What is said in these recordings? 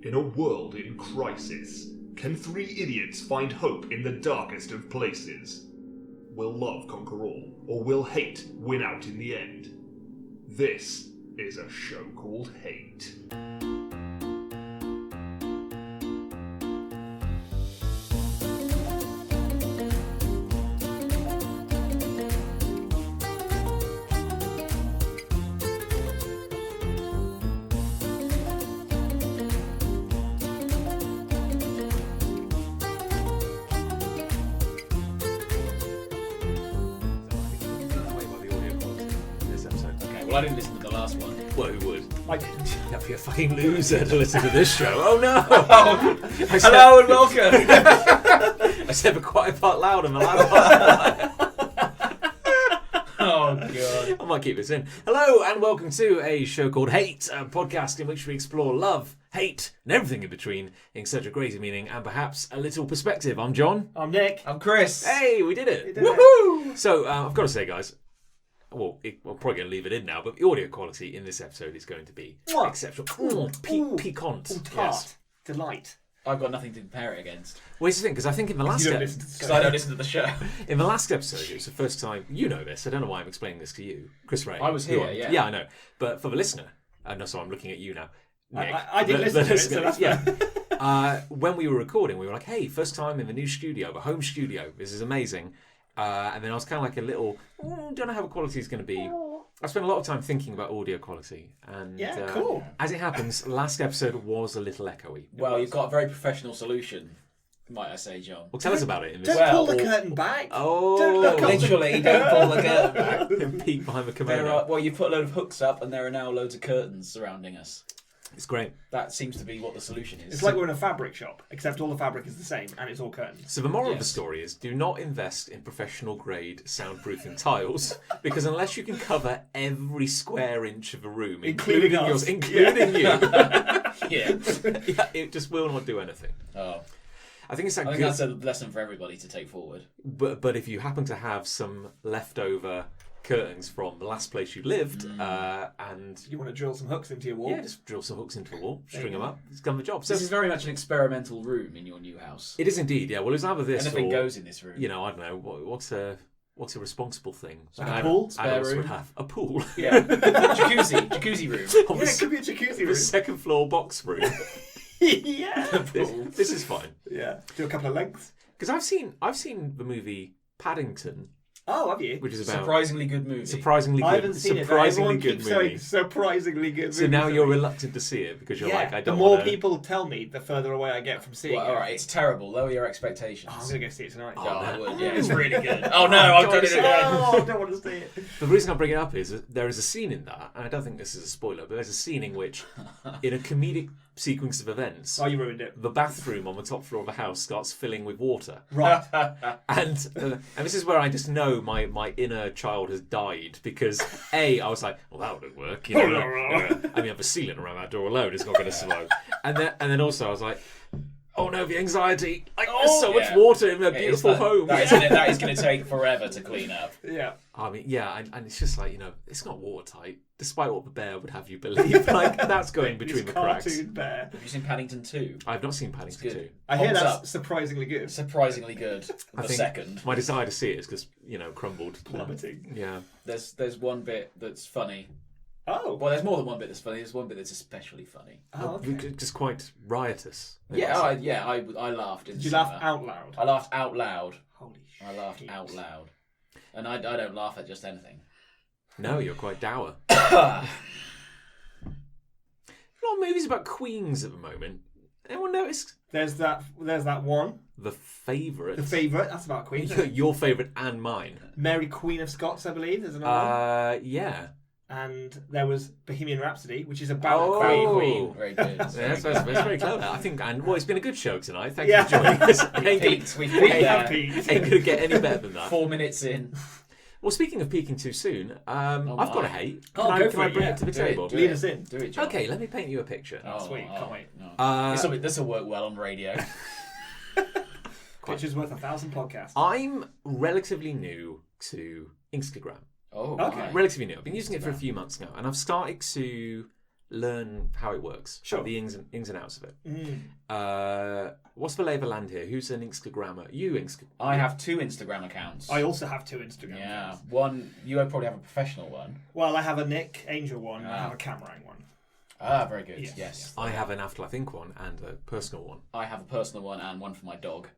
In a world in crisis, can three idiots find hope in the darkest of places? Will love conquer all, or will hate win out in the end? This is a show called Hate. Well, I didn't listen to the last one. Well, who would? I didn't. That'd be a fucking loser to listen to this show. Oh no! Hello and welcome! I said the quiet part loud and the loud part Oh god. I might keep this in. Hello and welcome to a show called Hate, a podcast in which we explore love, hate, and everything in between in search of greater meaning and perhaps a little perspective. I'm John. I'm Nick. I'm Chris. Hey, we did it! We did Woohoo! So I've got to say, guys. Well, we're probably going to leave it in now, but the audio quality in this episode is going to be exceptional. Piquant. Tart. Yes. Delight. I've got nothing to compare it against. Well, here's the thing, because I think in the last Because I don't listen to the show. in the last episode, it was the first time, you know this, I don't know why I'm explaining this to you, Chris Ray. I was here, yeah. Yeah, I know. But for the listener, no, sorry, I'm looking at you now. Nick, I did listen to it, so that's yeah. When we were recording, we were like, hey, first time in the new studio, the home studio, this is amazing. And then I was kind of like a little, don't know how the quality is going to be. I spent a lot of time thinking about audio quality. And cool. As it happens, last episode was a little echoey. Well, you've got a very professional solution, might I say, John. Well, tell us about it. In this Don't pull the curtain back. Oh, Don't look Literally, don't pull the curtain back. and peek behind the kimono. Well, you put a load of hooks up and there are now loads of curtains surrounding us. It's great. That seems to be what the solution is. It's like we're in a fabric shop, except all the fabric is the same and it's all curtains. So the moral of the story is do not invest in professional grade soundproofing tiles because unless you can cover every square inch of a room, including us. you, yeah. yeah, it just will not do anything. Oh. I think it's I think that's a lesson for everybody to take forward. But if you happen to have some leftover curtains from the last place you lived, and You want to drill some hooks into your wall? yeah, just drill some hooks into a wall, string them up. It's done the job. So This is very much an experimental room in your new house. it is indeed. Yeah. Well, it's either this Anything or goes in this room. you know, I don't know what's a responsible thing. Like a pool? Spare Adults would room? have a pool. Yeah. Jacuzzi room. Yeah, it could be a jacuzzi The room. second floor box room. Yeah. this is fine Yeah. Do a couple of lengths. because I've seen the movie Paddington, Oh, have you? which is about Surprisingly good movie. surprisingly good. I haven't seen it, but surprisingly everyone good keeps saying movie. surprisingly good So movie now to you're me. reluctant to see it because you're Yeah, like, I don't the more wanna... people tell me, the further away I get from seeing Well, it. alright, it's terrible. Lower your expectations. Oh, I'm going to go see it tonight. Oh, I would, yeah. It's really good. Oh no, I've done it again. Oh, I don't want to see it. The reason I bring it up is that there is a scene in that, and I don't think this is a spoiler, but there's a scene in which, in a comedic sequence of events, Oh, you ruined it. the bathroom on the top floor of a house starts filling with water. Right. And this is where I just know my inner child has died because I was like, well, that wouldn't work. You know, I mean, the ceiling around that door alone is not going to survive. And then also I was like, oh no, the anxiety! Like, there's so much water in their beautiful home. That is going to take forever to clean up. Yeah. I mean, yeah, and it's just like, you know, it's not watertight, despite what the bear would have you believe. Like, that's going between the cracks. Cartoon bear. Have you seen Paddington 2? I've not seen Paddington It's 2. good. I hear Thumbs that's up. surprisingly good. Surprisingly good. I The think second. my desire to see it is because, you know, crumbled. Plummeting. Yeah. There's one bit that's funny. Oh. Well, there's more than one bit that's funny. There's one bit that's especially funny. Oh, okay. Just quite riotous. I laughed. In Did you cinema. laugh out loud? I laughed out loud. Holy shit. I laughed out loud. And I don't laugh at just anything. No, you're quite dour. A lot of movies about queens at the moment. Anyone noticed? There's that one. The Favourite. The favourite. That's about Queen. Your favourite and mine. Mary Queen of Scots, I believe. There's another one. Yeah. And there was Bohemian Rhapsody, which is about Oh. a Queen. queen. Very good. Yeah, that's very clever. I think, it's been a good show tonight. Thank Yeah. you for joining us. Ain't Peaked. We've gonna- peaked We have there. peaked. ain't gonna get any better than that. 4 minutes in. Well, speaking of peaking too soon, I've got a hate. Oh, Can go I for it, bring yeah. it to the Do it, table? do Lead it. us in. Do it, John. Okay, let me paint you a picture. Oh, sweet, can't wait. No. This'll work well on radio. Picture's worth 1,000 podcasts. I'm relatively new to Instagram. Oh, Okay. right. Relatively new. I've been using it for a few months now, and I've started to learn how it works. Sure. The ins and outs of it. What's the lay of the land here? Who's an Instagrammer? You I have 2 Instagram accounts. I also have 2 Instagram Yeah, accounts. one. You probably have a professional one. Well, I have a Nick Angel one. I have a Camerang one. Ah, very good. Yes. Yes. I have an Afterlife Inc. one and a personal one. I have a personal one and one for my dog.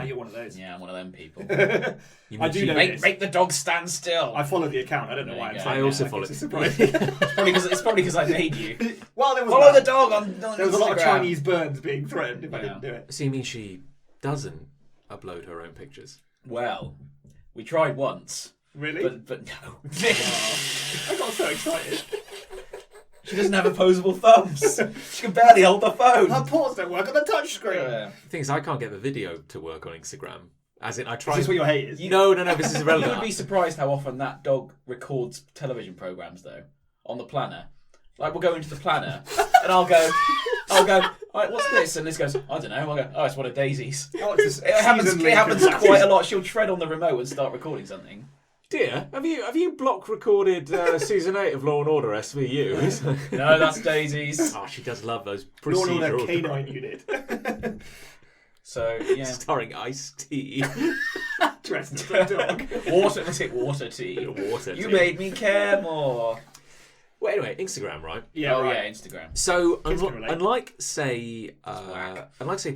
You're one of those. Yeah, I'm one of them people. I do know this. Make the dog stand still. I follow the account. I don't know There why you I'm go. saying I also that. follow It's a it. surprise. It's probably because I made you. Well, there was Follow that. the dog on There was a lot of Instagram. Chinese burns being threatened if I Yeah. didn't do it. So you mean she doesn't upload her own pictures? Well, we tried once, Really? but no. I got so excited. She doesn't have opposable thumbs. She can barely hold the phone. Her paws don't work on the touch screen. Yeah. The thing is, I can't get the video to work on Instagram. As in, I Is tried. this what your hate is? No, this is You irrelevant. would be surprised how often that dog records television programs, though, on the planner. Like, we'll go into the planner, and I'll go, all right, what's this? And this goes, I don't know. I'll go, oh, it's one of Daisy's. Oh, it's a It happens season link of quite a lot. She'll tread on the remote and start recording something. Dear, have you block recorded season 8 of Law and Order SVU? No, that's Daisy's. Oh, she does love those Law and Order procedural Canine dramas. Unit. So, yeah. Starring Ice-T. Dressed as a dog. Water tea. Water You tea. made me care more. Well, anyway, Instagram, right? Yeah, oh, right. yeah, Instagram. So, Kids can relate. unlike say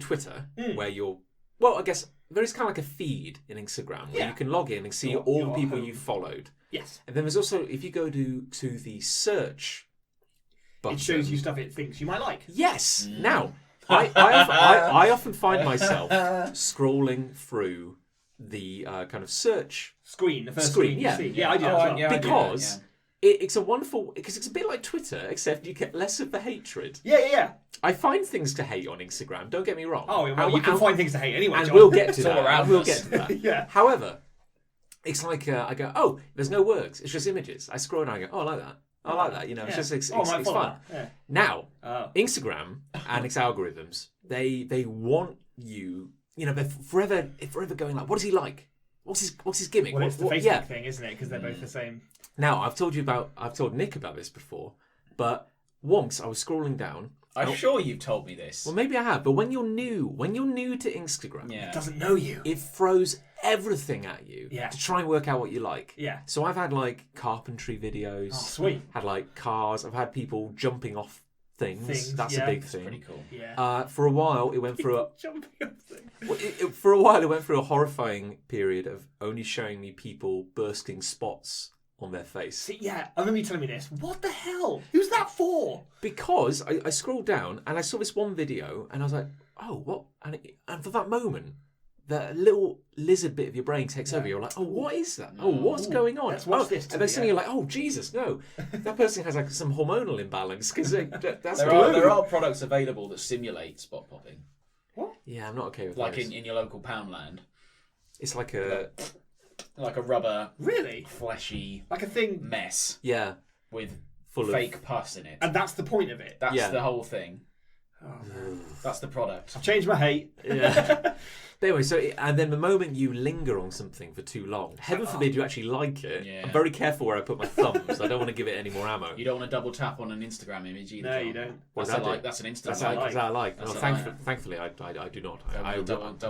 Twitter, where you're, well, I guess there is kind of like a feed in Instagram where Yeah. you can log in and see Your- all the your people home. you've followed. Yes. And then there's also, if you go to the search button, It shows you stuff it thinks you might like. Yes. Now, I often find myself scrolling through the kind of search Screen, the first Screen, screen yeah. you see. Yeah, I do that Oh, as well. yeah. I do that, because it's a wonderful, because it's a bit like Twitter, except you get less of the hatred. Yeah. I find things to hate on Instagram. Don't get me wrong. Oh, well, And- you can and- find things to hate anyway, and John. we'll get to It's all that. around We'll us. get to that. Yeah. However, it's like I go, oh, there's no words. It's just images. I scroll and I go, oh, I like that. I like that. You know, it's just it's I might fun. follow that. Yeah. Now, Oh. Instagram and its algorithms, they want you. You know, they're forever going like, what is he like? What's his gimmick? Well, it's the What- Facebook yeah. thing, isn't it? Because they're both the same. Now, I've told Nick about this before, but once I was scrolling down. I'm sure you've told me this. Well, maybe I have, but when you're new to Instagram, Yeah. It doesn't know you. it throws everything at you Yeah. to try and work out what you like. Yeah. So I've had like carpentry videos, Oh, sweet. had like cars, I've had people jumping off things. That's yeah. a big It's thing. pretty cool. Yeah. For a while, it went through a Jumping up thing. for a while it went through a horrifying period of only showing me people bursting spots on their face. See, yeah, I remember you telling me this. What the hell? Who's that for? Because I scrolled down and I saw this one video and I was like, oh, what? And for that moment, the little lizard bit of your brain takes over. You're like, oh, what is that? Oh, what's going on? let's watch Oh, this to and then the suddenly you're like, oh, Jesus, no. That person has like some hormonal imbalance because that's There are products available that simulate spot popping, Yeah, I'm not okay with like those. in your local Poundland, It's like a... like a rubber, Really? fleshy Like a thing. mess Yeah, with full fake pus in it. And that's the point of it. That's Yeah. the whole thing. Oh, man. That's the product. I've changed my hate. Yeah. But anyway, and then the moment you linger on something for too long, heaven forbid you actually like it. Yeah. I'm very careful where I put my thumbs. I don't want to give it any more ammo. You don't want to double tap on an Instagram image either. No, John. you don't. What's That's that a like. do? That's an instant That's like. a like. Is that I like? That's Well, a like. thankfully, I do not.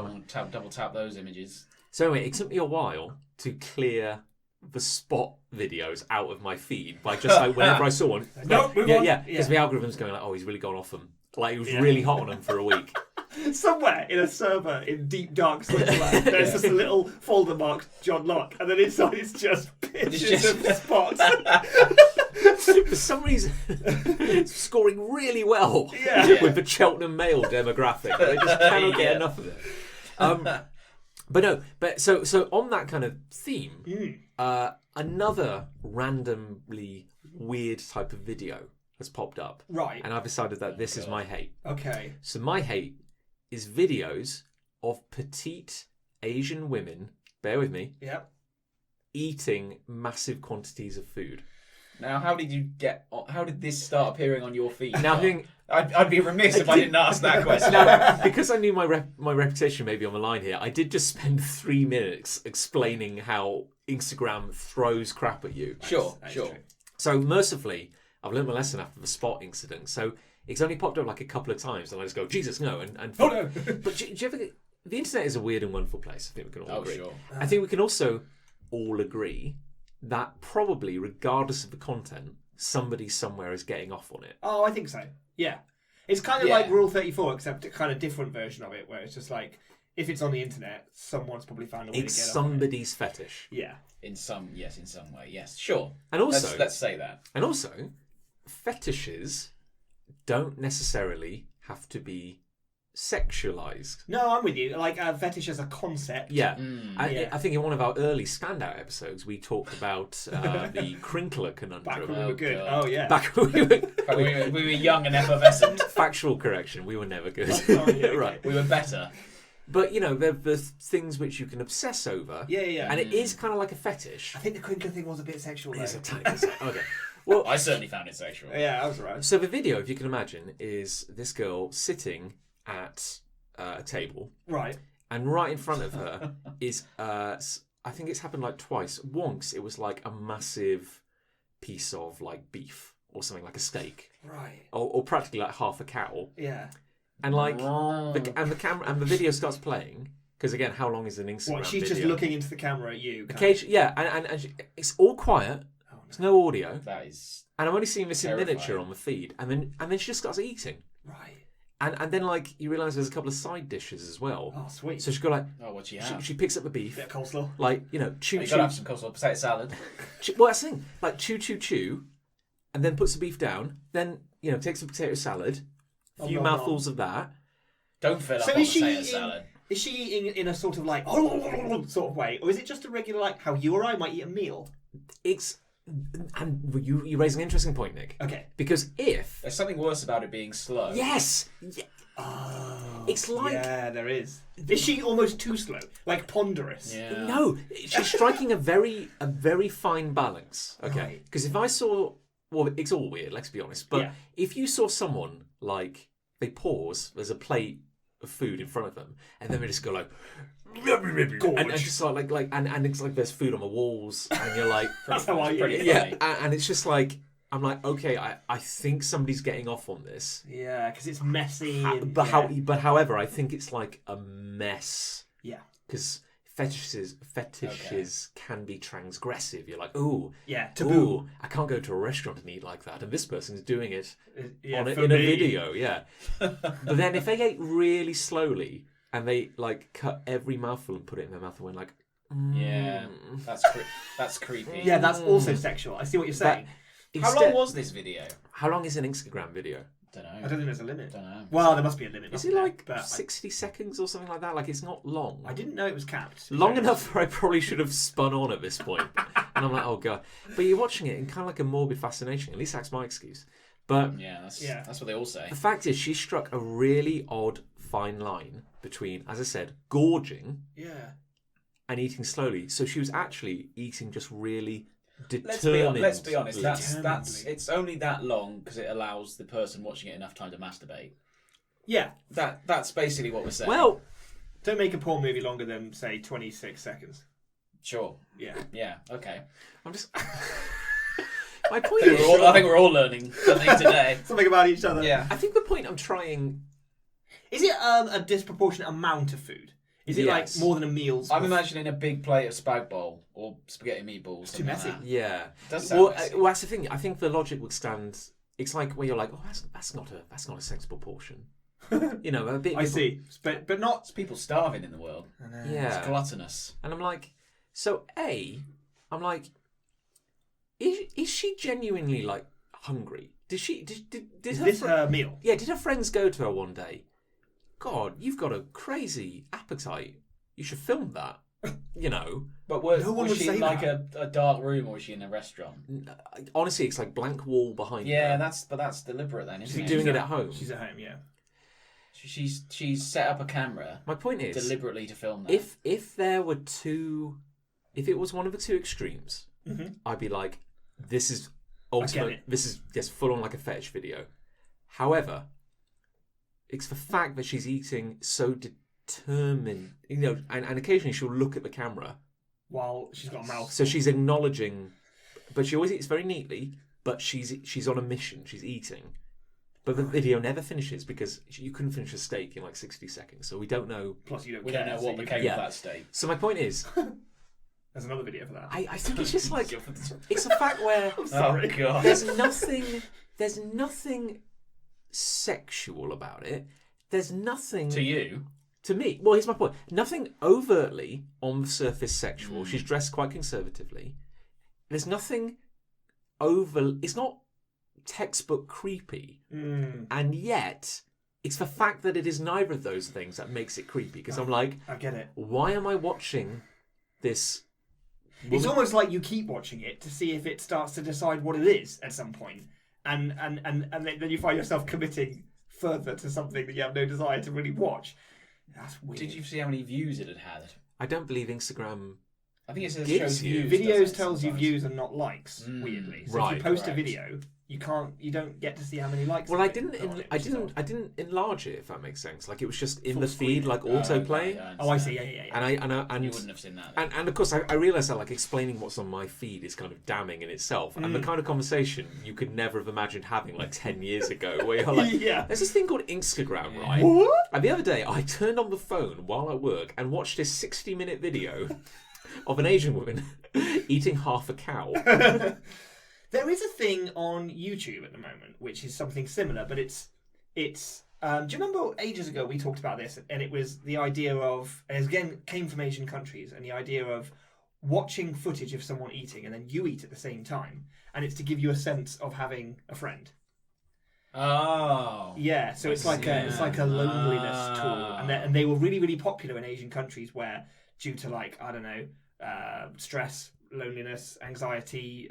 Double tap those images. So anyway, it took me a while to clear the spot videos out of my feed by just like whenever I saw one. No, move on. Yeah, because the algorithm's going like, oh, he's really gone off them. Like he was really hot on them for a week. Somewhere in a server in deep dark Switzerland, there's just a little folder marked John Locke, and then inside it's just pictures of spots. For some reason, it's scoring really well Yeah. with the Cheltenham Mail demographic. They just cannot get enough of it. So on that kind of theme, another randomly weird type of video has popped up. Right. And I've decided that this is my hate. Okay. So my hate is videos of petite Asian women, bear with me, Yep. eating massive quantities of food. Now, how did this start appearing on your feed? Now, I'd be remiss if I didn't ask that question. now, because I knew my reputation may be on the line here, I did just spend 3 minutes explaining how Instagram throws crap at you. Sure. True. So mercifully, I've learned my lesson after the Spot incident. So it's only popped up like a couple of times, and I just go, Jesus, no. And Oh no! But do you ever get, the internet is a weird and wonderful place. I think we can all agree. Sure. I think we can also all agree that probably, regardless of the content, somebody somewhere is getting off on it. Oh, I think so. Yeah. It's kind of Yeah. like Rule 34, except a kind of different version of it, where it's just like, if it's on the internet, someone's probably found a way It's to get off on it. somebody's fetish. Yeah. In some way, yes, sure. And also, Let's say that. and also, fetishes don't necessarily have to be sexualized. No, I'm with you. Like, fetish as a concept. Yeah. Yeah. I think in one of our early standout episodes, we talked about the crinkler conundrum. Back when we were Oh, good. God. Oh, yeah. Back when we were... But we were young and effervescent. Factual correction, we were never good. Oh, yeah, okay. Right. We were better. But, you know, there are things which you can obsess over. Yeah. And it is kind of like a fetish. I think the crinkler thing was a bit sexual, though. It's a tiny bit okay. Well, I certainly found it sexual. Yeah, I was right. so the video, if you can imagine, is this girl sitting at a table, Right. and right in front of her is, I think it's happened like twice. Once it was like a massive piece of like beef or something, like a steak, Right. or practically like half a cow, Yeah. and like the camera and the video starts playing because again, how long is an Instagram What, she's video? just looking into the camera at you. Occasionally, yeah, and it's all quiet. Oh, There's no audio, That is and I'm only seeing this in Terrifying. miniature on the feed, and then she just starts eating. Right. And then like you realise there's a couple of side dishes as well. Oh, sweet. So she go like what you have. she picks up the beef, Bit of coleslaw. like chew You chew. gotta have some coleslaw, potato salad. Well, that's the thing. Like chew, and then puts the beef down. Then takes some potato salad, a few nom, nom. mouthfuls of that. Don't fill up So on is she potato eating? salad. Is she eating in a sort of like sort of way, or is it just a regular like how you or I might eat a meal? It's and you raise an interesting point, Nick. Okay. Because if There's something worse about it being slow. yes, Oh, it's like yeah, there is. Is she almost too slow, like ponderous? Yeah. no, she's striking a very fine balance. Okay, Right. because if I saw, well, it's all weird. Let's be honest. But Yeah. if you saw someone like they pause, there's a plate of food in front of them, and then they just go like, and just like and it's like there's food on the walls, and you're like, That's how I eat pretty it. yeah, funny. and it's just like I'm like, okay, I think somebody's getting off on this. Yeah, because it's messy. And, But yeah. but however, I think it's like a mess Yeah. because fetishes can be transgressive. You're like, ooh, Yeah. Taboo. ooh, I can't go to a restaurant and eat like that, and this person's doing it Yeah, in for a me. video, yeah. But then if they ate really slowly and they like cut every mouthful and put it in their mouth and went like, Yeah. That's creepy. Yeah, that's also sexual. I see what you're saying. How long was this video? How long is an Instagram video? Don't I know. don't think there's a limit. Don't know. Well, there must be a limit. Is mustn't it there? like But 60 seconds or something like that? Like it's not long. I didn't know it was capped. Long enough where I probably should have spun on at this point. And I'm like, oh god. But you're watching it in kind of like a morbid fascination. At least that's my excuse. But Yeah, Yeah. that's what they all say. the fact is, she struck a really odd fine line between, as I said, gorging Yeah. and eating slowly. So she was actually eating just really Let's determined. be honest. That's Determinedly. it's only that long because it allows the person watching it enough time to masturbate. Yeah. That's basically what we're saying. Well, Don't make a porn movie longer than, say, 26 seconds. sure. Yeah. Yeah. Okay. I'm just. My point I think, is, I think we're all learning something today. Something about each other. Yeah. I think the point I'm trying. Is it a disproportionate amount of food? Is it Yes. like more than a meal's I'm worth? imagining a big plate of spag bowl or spaghetti meatballs. Too something messy. Like that. Yeah. Does sound messy. Well, that's the thing. I think the logic would stand. It's like where you're like, oh, that's not a sensible portion. You know, a bit. I see. But not... It's people starving in the world. Yeah. It's gluttonous. And I'm like, so I'm like, is she genuinely like hungry? Did Is her this fri- her meal? Yeah, did her friends go to her one day? God, you've got a crazy appetite. You should film that. You know. But No one was would she say in like that. a dark room or was she in a restaurant? Honestly, it's like blank wall behind Yeah, her. that's deliberate then, isn't She's it? doing it at home. She's at home, yeah. She's set up a camera My point is, deliberately to film that. if there were two, if it was one of the two extremes, Mhm. I'd be like, this is get ultimate. it. This is just full on like a fetish video. However, it's the fact that she's eating so determined, you know, and occasionally she'll look at the camera, While she's got a mouth. so she's acknowledging, but she always eats very neatly, but she's on a mission. She's eating. But the video never finishes because you couldn't finish a steak in like 60 seconds. So we don't know. Plus, you don't We care, don't know so what you became can- of that steak. So my point is, There's another video for that. I think it's just like it's a fact where I'm sorry. Oh, God. there's nothing sexual about it. There's nothing To you? to me. Well, here's my point. Nothing overtly on the surface sexual. She's dressed quite conservatively. There's nothing it's not textbook creepy, and yet it's the fact that it is neither of those things that makes it creepy. Because I'm like, I get it. why am I watching this? It's almost like you keep watching it to see if it starts to decide what it is at some point, and then you find yourself committing further to something that you have no desire to really watch. That's weird. Did you see how many views it had had? I don't believe Instagram. I think it says Gives shows you- views. Videos doesn't it, tells you sometimes? views and not likes. Weirdly, so if Right, you post correct. a video, you don't get to see how many likes. Well, it I gets didn't. on it, I which is didn't. odd. I didn't enlarge it. If that makes sense. Like it was just in Full the feed, screen. like Oh, autoplay. okay, I Oh, I understand. see. Yeah. And You wouldn't have seen that. And of course, I realised that like explaining what's on my feed is kind of damning in itself, and the kind of conversation you could never have imagined having like 10 years ago, where you're like, Yeah. there's this thing called Instagram, right? What? And the other day, I turned on the phone while at work and watched this 60-minute video of an Asian woman eating half a cow. There is a thing on YouTube at the moment which is something similar, but it's. Do you remember ages ago we talked about this, and it was the idea of, and again came from Asian countries, and the idea of watching footage of someone eating and then you eat at the same time, and it's to give you a sense of having a friend. Oh. Yeah, so it's like a loneliness tool, and they were really popular in Asian countries where, due to like I don't know, stress, loneliness, anxiety,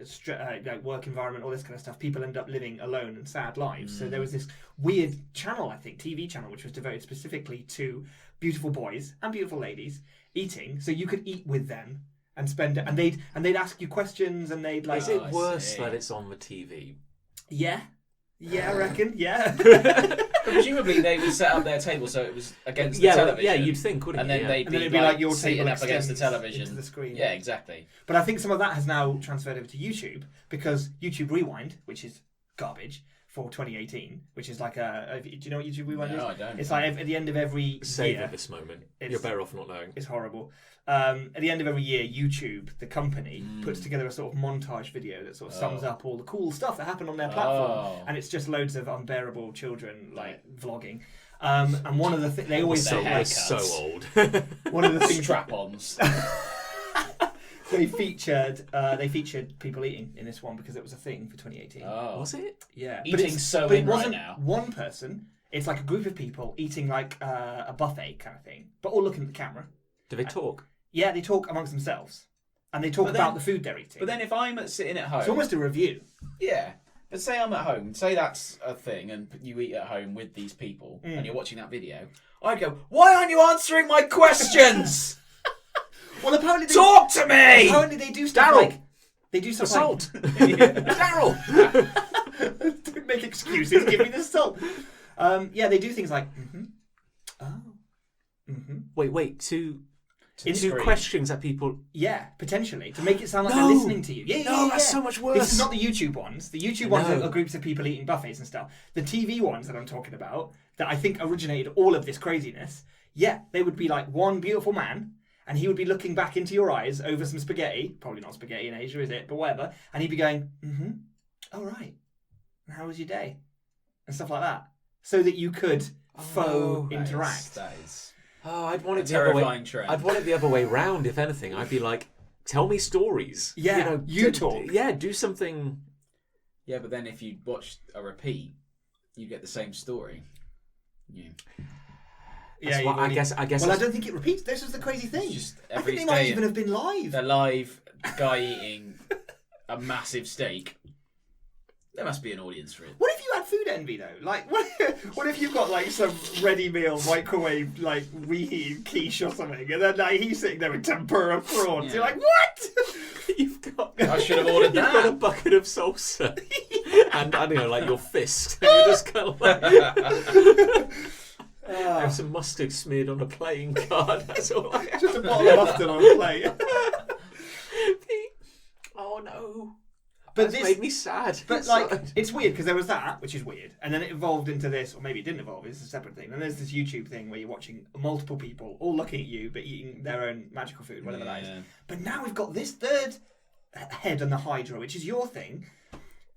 like work environment, all this kind of stuff, people end up living alone and sad lives. So there was this weird channel, I think, TV channel, which was devoted specifically to beautiful boys and beautiful ladies eating, so you could eat with them and spend it, and they'd ask you questions, and they'd like, Is it I worse see. that it's on the TV? yeah, I reckon, yeah. But presumably they would set up their table so it was against the television. Yeah, you'd think, wouldn't And you? then Yeah. they'd And then be it'd be like your sitting table up against the extends television. into the screen. Yeah, exactly. But I think some of that has now transferred over to YouTube, because YouTube Rewind, which is garbage for 2018, which is like do you know what YouTube Rewind is? No, I don't. It's like at the end of every Save year. at this moment. It's- You're better off not knowing. It's horrible. At the end of every year, YouTube, the company, puts together a sort of montage video that sort of sums up all the cool stuff that happened on their platform, Oh. and it's just loads of unbearable children like vlogging. And one of the things they always So say, their We're so haircuts. old. one of the things Strap-ons. they featured people eating in this one because it was a thing for 2018. Oh. Was it? Yeah, Eating it's, so but in it right wasn't now. one person. It's like a group of people eating like a buffet kind of thing, but all looking at the camera. Do they talk? Yeah, they talk amongst themselves, and they talk But about then- the food they're eating. But then if I'm sitting at home... it's almost a review. Yeah. But say I'm at home, say that's a thing, and you eat at home with these people, and you're watching that video, I'd go, why aren't you answering my questions? Well, apparently they, Talk to me! apparently they do stuff Daryl! like they do stuff Salt! like Daryl! don't make excuses. Give me the salt. Yeah, they do things like Wait, two screen. questions that people... yeah, potentially to make it sound like No! they're listening to you. Yeah, No, yeah, that's yeah. so much worse. This is not the YouTube ones. The YouTube ones No. are groups of people eating buffets and stuff. The TV ones that I'm talking about, that I think originated all of this craziness, yeah, they would be like one beautiful man, and he would be looking back into your eyes over some spaghetti. Probably not spaghetti in Asia, is it? But whatever. And he'd be going, all right. And how was your day? And stuff like that. So that you could faux interact. That is... Oh, I'd want A it the other way. terrifying trend. I'd want it the other way round. If anything, I'd be like, tell me stories. Yeah, you talk. Yeah, do something. Yeah, but then if you watch a repeat, you get the same story. Yeah. That's what- I guess. Well, I that's- don't think it repeats. This is the crazy thing. It's just I every think they might day- even have been live. The live guy eating a massive steak. There must be an audience for it. What if you had food envy though? Like, what if you've got like some ready meal microwave like reheated quiche or something, and then like he's sitting there with tempura prawns. Yeah. You're like, what? You've got. I should have ordered You've got a that. bucket of salsa, and I don't know, like your fist. And you just kind of like have some mustard smeared on a playing card. That's all. Just a bottle of mustard on a plate. Oh no. But That's made me sad. But like, it's weird because there was that, which is weird, and then it evolved into this, or maybe it didn't evolve. It's a separate thing. And there's this YouTube thing where you're watching multiple people all looking at you, but eating their own magical food, whatever that is. But now we've got this third head on the Hydra, which is your thing,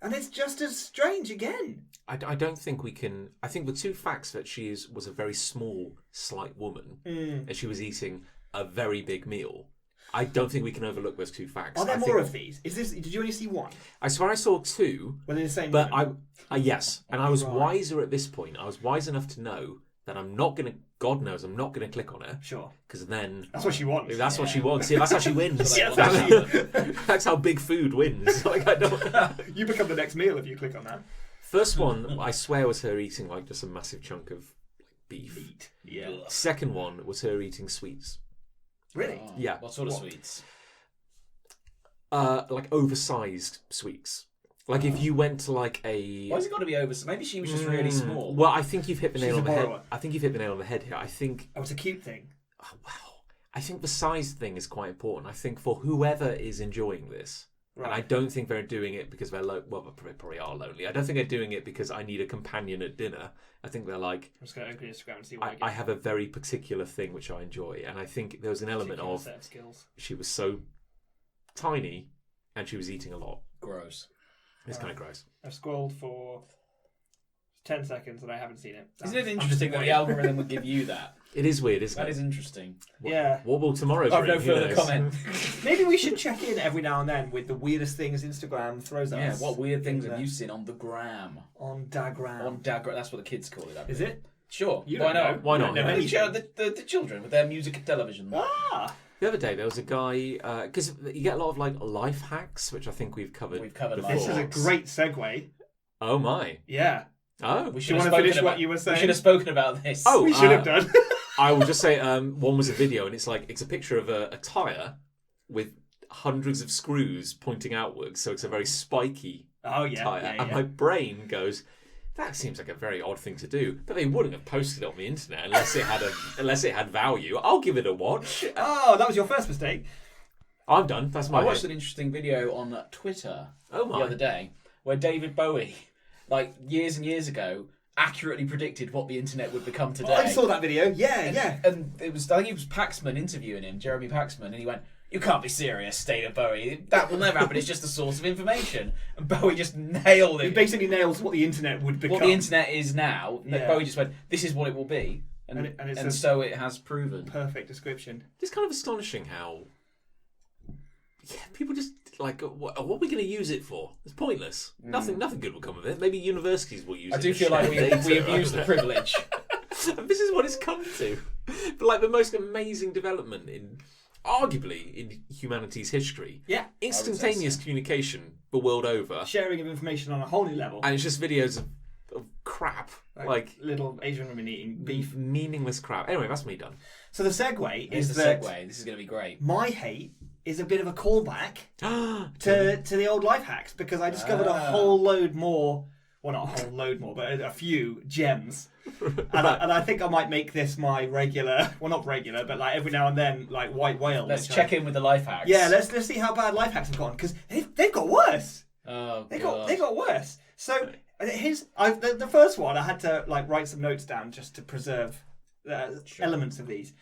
and it's just as strange again. I don't think we can. I think the two facts that she was a very small, slight woman, and she was eating a very big meal. I don't think we can overlook those two facts. Are there more of these? Did you only see one? I swear I saw two. Were they the same? But women? yes, and I was Right. wiser at this point. I was wise enough to know that I'm not going to. God knows I'm not going to click on her. Sure. Because then That's what she wants. that's what she wants. Yeah, that's how she wins. Yeah, That's how big food wins. Like I don't. You become the next meal if you click on that. First one, I swear, was her eating like just a massive chunk of beef. Meat. Yeah. Second one was her eating sweets. Really? Oh, Yeah. What sort of sweets? Like oversized sweets. Like if you went to like a. Why has it got to be over? Maybe she was just really small. Well, I think you've hit the nail She's on a the head. borrower. I think you've hit the nail on the head here. I think. Oh, it's a cute thing. Oh, wow. I think the size thing is quite important. I think for whoever is enjoying this, Right. and I don't think they're doing it because they're well, they probably are lonely. I don't think they're doing it because I need a companion at dinner. I think they're like, I'm just going to open Instagram and see what I have a very particular thing which I enjoy, and I think there was an element Particular of set of skills. she was so tiny and she was eating a lot. Gross. It's kind of gross. I've scrolled for 10 seconds and I haven't seen it. Isn't it interesting that the algorithm would give you that? It is weird, isn't That it? is interesting. Yeah. What will tomorrow I've bring? no Who further knows? comment. Maybe we should check in every now and then with the weirdest things Instagram throws at Yeah, us. what weird things have you seen on the gram? On Dagram. On Dagram, that's what the kids call it. I Is believe. it? Sure. You Why don't know. not? Why You not? don't know Yeah. anything. The children with their music and television. Ah! The other day there was a guy because you get a lot of like life hacks, which I think we've covered. We've covered before. This is a great segue. Oh my! Yeah. Oh, We Do should you have want to spoken finish about, what you were saying? We should have spoken about this. Oh, We should have done. I will just say one was a video, and it's like it's a picture of a tire with hundreds of screws pointing outwards, so it's a very spiky Oh, yeah. tire. Yeah, And yeah. my brain goes, that seems like a very odd thing to do, but they wouldn't have posted it on the internet unless it had value. I'll give it a watch. Oh, that was your first mistake. I'm done. That's my. I watched an interesting video on Twitter Oh my. the other day where David Bowie, like years and years ago, accurately predicted what the internet would become today. I saw that video. Yeah, yeah. And it was, I think it was Paxman interviewing him, Jeremy Paxman, and he went, "You can't be serious, David Bowie. That will never happen. It's just a source of information." And Bowie just nailed He it. basically nails what the internet would become. What the internet is now. Yeah. Bowie just went, "This is what it will be," And it's and a- so it has proven. Perfect description. It's kind of astonishing how. Yeah, people just like, what are we going to use it for? It's pointless. Nothing good will come of it. Maybe universities will use it. I do to feel like share data, we abuse the right? privilege. And this is what it's come to. But like the most amazing development in, arguably, in humanity's history. Yeah. Instantaneous communication the world over. Sharing of information on a whole new level. And it's just videos of crap. Like little Asian women eating beef. meaningless crap. Anyway, that's me done. So the segue Here's is the that segue. This is going to be great. my hate is a bit of a callback to the old life hacks because I discovered a whole load more. Well, not a whole load more, but a few gems. And I think I might make this my regular. Well, not regular, but like every now and then, like white whale. Let's which check in with the life hacks. Yeah, let's see how bad life hacks have gone because they've got worse. Oh, They God. got worse. So the first one I had to like write some notes down just to preserve elements of these.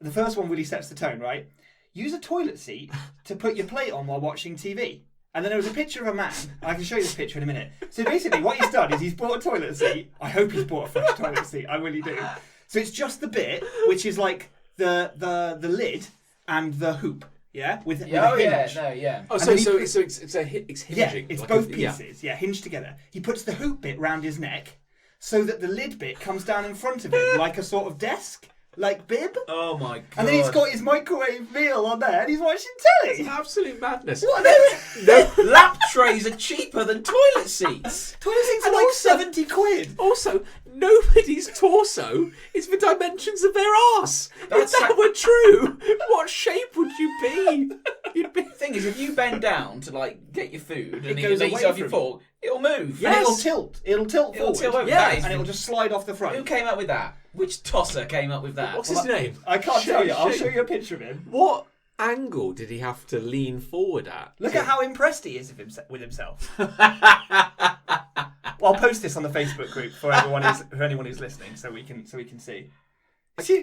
The first one really sets the tone, right? Use a toilet seat to put your plate on while watching TV. And then there was a picture of a man. I can show you this picture in a minute. So basically what he's done is he's bought a toilet seat. I hope he's bought a fresh toilet seat. I really do. So it's just the bit, which is like the lid and the hoop. Yeah? With a hinge. Oh, And so then he so puts- it's hinging. Yeah, it's like both yeah. pieces. Yeah, hinged together. He puts the hoop bit round his neck so that the lid bit comes down in front of him like a sort of desk, like bib. Oh my God. And then he's got his microwave meal on there and he's watching telly. Absolute madness. What the Lap trays are cheaper than toilet seats. Toilet seats are And like also- 70 quid. Also, nobody's torso is the dimensions of their arse. That's If that like- were true, what shape would you be? You'd be. The thing is, if you bend down to like get your food and goes it eats away off your from fork, it'll move. And Yes. it'll tilt. It'll tilt It'll forward. tilt over. Yeah. That is- And it'll just slide off the Who front. came up with that? Which tosser came up with that? What's his name? I can't tell you. I'll show you a picture of him. What angle did he have to lean forward at? Look at how impressed he is with himself. Well, I'll post this on the Facebook group for anyone who's listening, so we can see.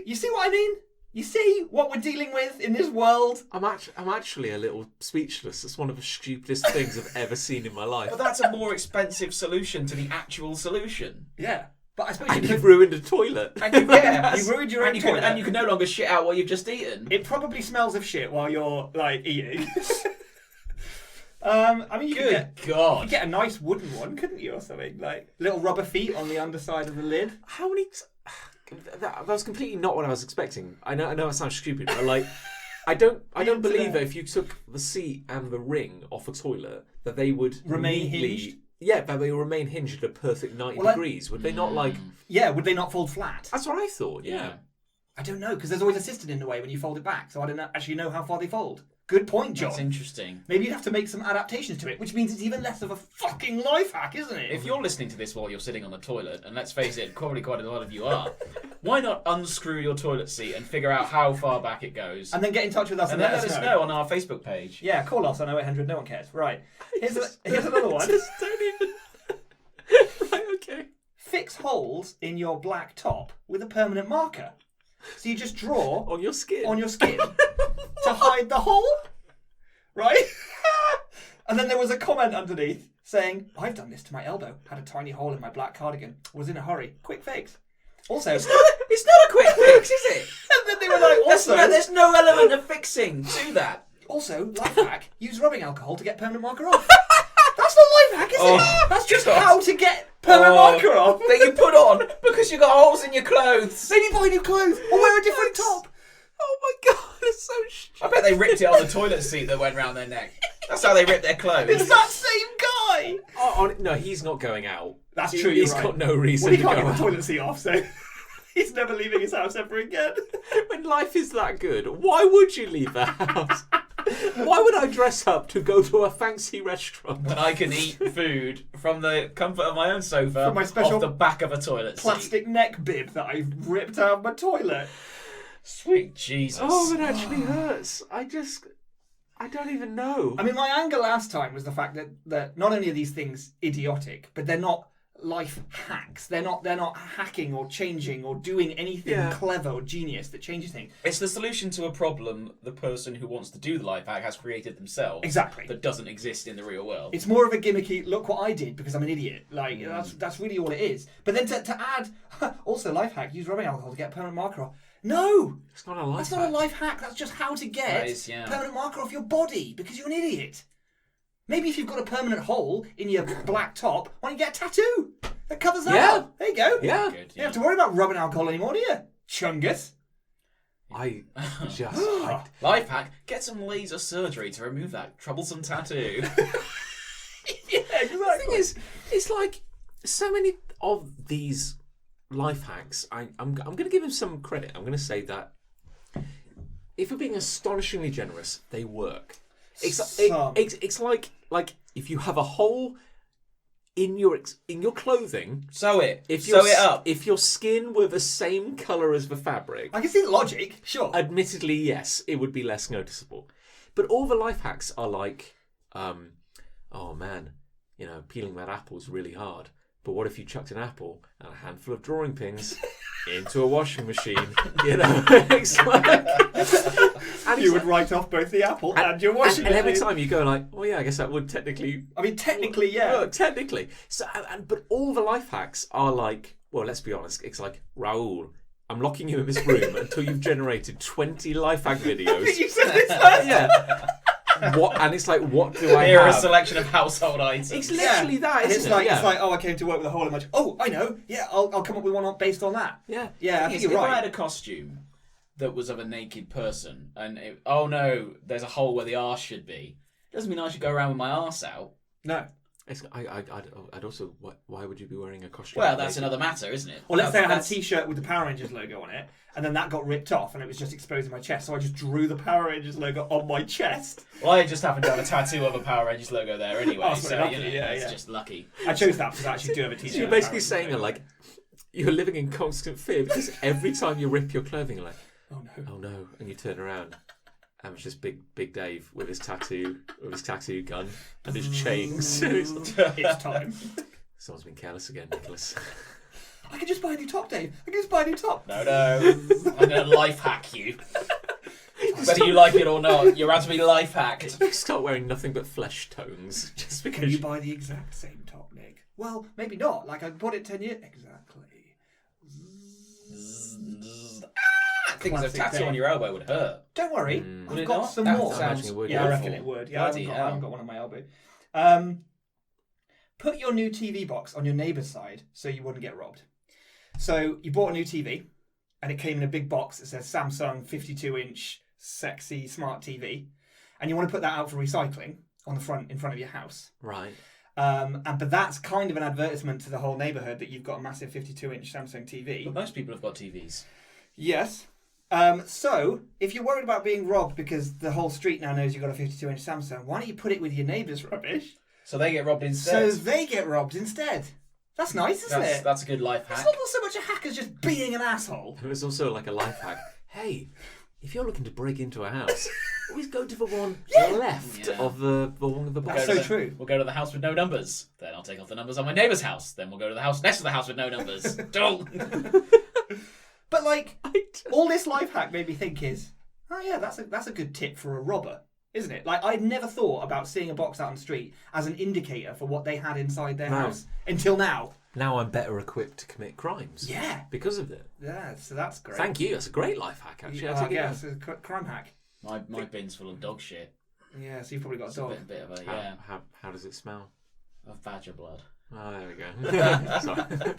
You see what I mean? You see what we're dealing with in this world? I'm actually a little speechless. It's one of the stupidest things I've ever seen in my life. But that's a more expensive solution to the actual solution. Yeah. But I suppose And you've ruined a toilet. you ruined your own toilet. And you can no longer shit out what you've just eaten. It probably smells of shit while you're like eating. I mean, you could get a nice wooden one, couldn't you, or something? Like little rubber feet on the underside of the lid. How many? That was completely not what I was expecting. I know it sounds stupid, but like, I don't believe that if you took the seat and the ring off a toilet, that they would remain neatly, hinged. Yeah, that they would remain hinged at a perfect 90 degrees. Would they not like? Yeah, would they not fold flat? That's what I thought. Yeah. I don't know, because there's always a system in the way when you fold it back, so I don't actually know how far they fold. Good point, John. That's interesting. Maybe you'd have to make some adaptations to it, which means it's even less of a fucking life hack, isn't it? If you're listening to this while you're sitting on the toilet, and let's face it, probably quite a lot of you are, why not unscrew your toilet seat and figure out how far back it goes? And then get in touch with us and then let us know on our Facebook page. Yeah, call us on 0800 No One Cares. Right. Here's another one. Just don't even. Right, okay. Fix holes in your black top with a permanent marker. So you just draw On your skin. To hide the hole, right? And then there was a comment underneath saying, "I've done this to my elbow. Had a tiny hole in my black cardigan. Was in a hurry. Quick fix." Also, It's not a quick fix, is it? and then they were like, "Also, There's no element of fixing to that. also life hack: use rubbing alcohol to get permanent marker off." That's not life hack, is it? That's just how to get permanent marker off that you put on because you got holes in your clothes. Maybe buy new clothes or wear a different top. Oh my god, it's so stupid. I bet they ripped it on the toilet seat that went round their neck. That's how they ripped their clothes. It's that same guy. No, he's not going out. That's true. You're He's right. got no reason Well, he to can't go get out. the toilet seat off, so he's never leaving his house ever again. When life is that good, why would you leave the house? Why would I dress up to go to a fancy restaurant? When I can eat food from the comfort of my own sofa From my special off the back of a toilet seat. Plastic neck bib that I ripped out of my toilet. Sweet Jesus. Oh, it actually hurts. I don't even know. I mean, my anger last time was the fact that not only are these things idiotic, but they're not life hacks. They're not hacking or changing or doing anything clever or genius that changes things. It's the solution to a problem the person who wants to do the life hack has created themselves. Exactly. That doesn't exist in the real world. It's more of a gimmicky, look what I did because I'm an idiot. Like, that's really all it is. But then to add, also life hack, use rubbing alcohol to get permanent marker off. No! It's not a life That's hack. not a life hack. That's just how to get permanent marker off your body because you're an idiot. Maybe if you've got a permanent hole in your black top, why don't you get a tattoo that covers that up? There you go. Yeah. Good, You don't have to worry about rubbing alcohol anymore, do you? Chungus. Life hack, get some laser surgery to remove that troublesome tattoo. Yeah, exactly. The thing is, it's like so many of these life hacks. I'm going to give him some credit. I'm going to say that if we're being astonishingly generous, they work. It's like if you have a hole in your clothing, Sew it. sew it up. If your skin were the same colour as the fabric, I can see the logic, sure. admittedly, yes, it would be less noticeable. But all the life hacks are like, oh man, peeling that apple's really hard. But what if you chucked an apple and a handful of drawing pins into a washing machine? It's like... You would write off both the apple and your washing and every machine. time you go like, oh yeah, I guess that would technically... I mean, technically, yeah. Technically. So, but all the life hacks are like, well, let's be honest, it's like, Raoul, I'm locking you in this room until you've generated 20 life hack videos. You said this last Yeah. What? And it's like, what do I Here are a have? selection of household items. It's literally that, And isn't it's it? like, oh, I came to work with a hole in my... Oh, I know. Yeah, I'll come up with one based on that. Yeah. Yeah, I think you're If I right. had a costume that was of a naked person, and oh no, there's a hole where the arse should be, doesn't mean I should go around with my arse out. No. I'd also... Why would you be wearing a costume? Well, that's another matter, isn't it? Well, let's say I had a That's- T-shirt with the Power Rangers logo on it, and then that got ripped off, and it was just exposing my chest, so I just drew the Power Rangers logo on my chest. Well, I just happen to have a tattoo of a Power Rangers logo there anyway, Oh, so lucky, it's yeah. just lucky. I chose that because I actually do have a T-shirt. So you're basically saying that, like, you're living in constant fear because every time you rip your clothing, you're like, Oh no. oh no, and you turn around And it's just Big Dave with his tattoo gun and his chains. It's time. Someone's been careless again, Nicholas. I can just buy a new top, Dave. I can just buy a new top. No. I'm going to life hack you. Whether you like it or not, you're about to be life hacked. You start wearing nothing but flesh tones just because. Can you buy the exact same top, Nick? Well, maybe not. Like I bought it 10 years. Exactly. I think a Classic tattoo Dave. on your elbow would hurt. Don't worry, Would I've it got not? some That more. sounds I imagine it would, Yeah, I yeah. reckon it would. Yeah, I Bloody haven't hell. got one on my elbow. Put your new TV box on your neighbour's side so you wouldn't get robbed. So you bought a new TV, and it came in a big box that says Samsung 52-inch sexy smart TV, and you want to put that out for recycling on the front in front of your house. Right. But that's kind of an advertisement to the whole neighbourhood that you've got a massive 52-inch Samsung TV. But most people have got TVs. Yes. So, if you're worried about being robbed because the whole street now knows you've got a 52-inch Samsung, why don't you put it with your neighbour's rubbish? So they get robbed instead. So they get robbed instead. That's nice, isn't it? That's a good life hack. It's not so much a hack as just being an asshole. It was also like a life hack. Hey, if you're looking to break into a house, always go to the one left Yeah. of the one with the box. That's so true. We'll go to the house with no numbers. Then I'll take off the numbers on my neighbour's house. Then we'll go to the house next to the house with no numbers. Don't. But like, all this life hack made me think is, oh yeah, that's a good tip for a robber, isn't it? Like, I'd never thought about seeing a box out on the street as an indicator for what they had inside their house until now. Now I'm better equipped to commit crimes. Yeah. Because of it. Yeah, so that's great. Thank you. That's a great life hack, actually. I'll take it yeah, down. it's a crime hack. My bin's full of dog shit. Yeah, so you've probably got a It's a dog. bit of a How does it smell? of badger blood. Oh, there we go. Sorry.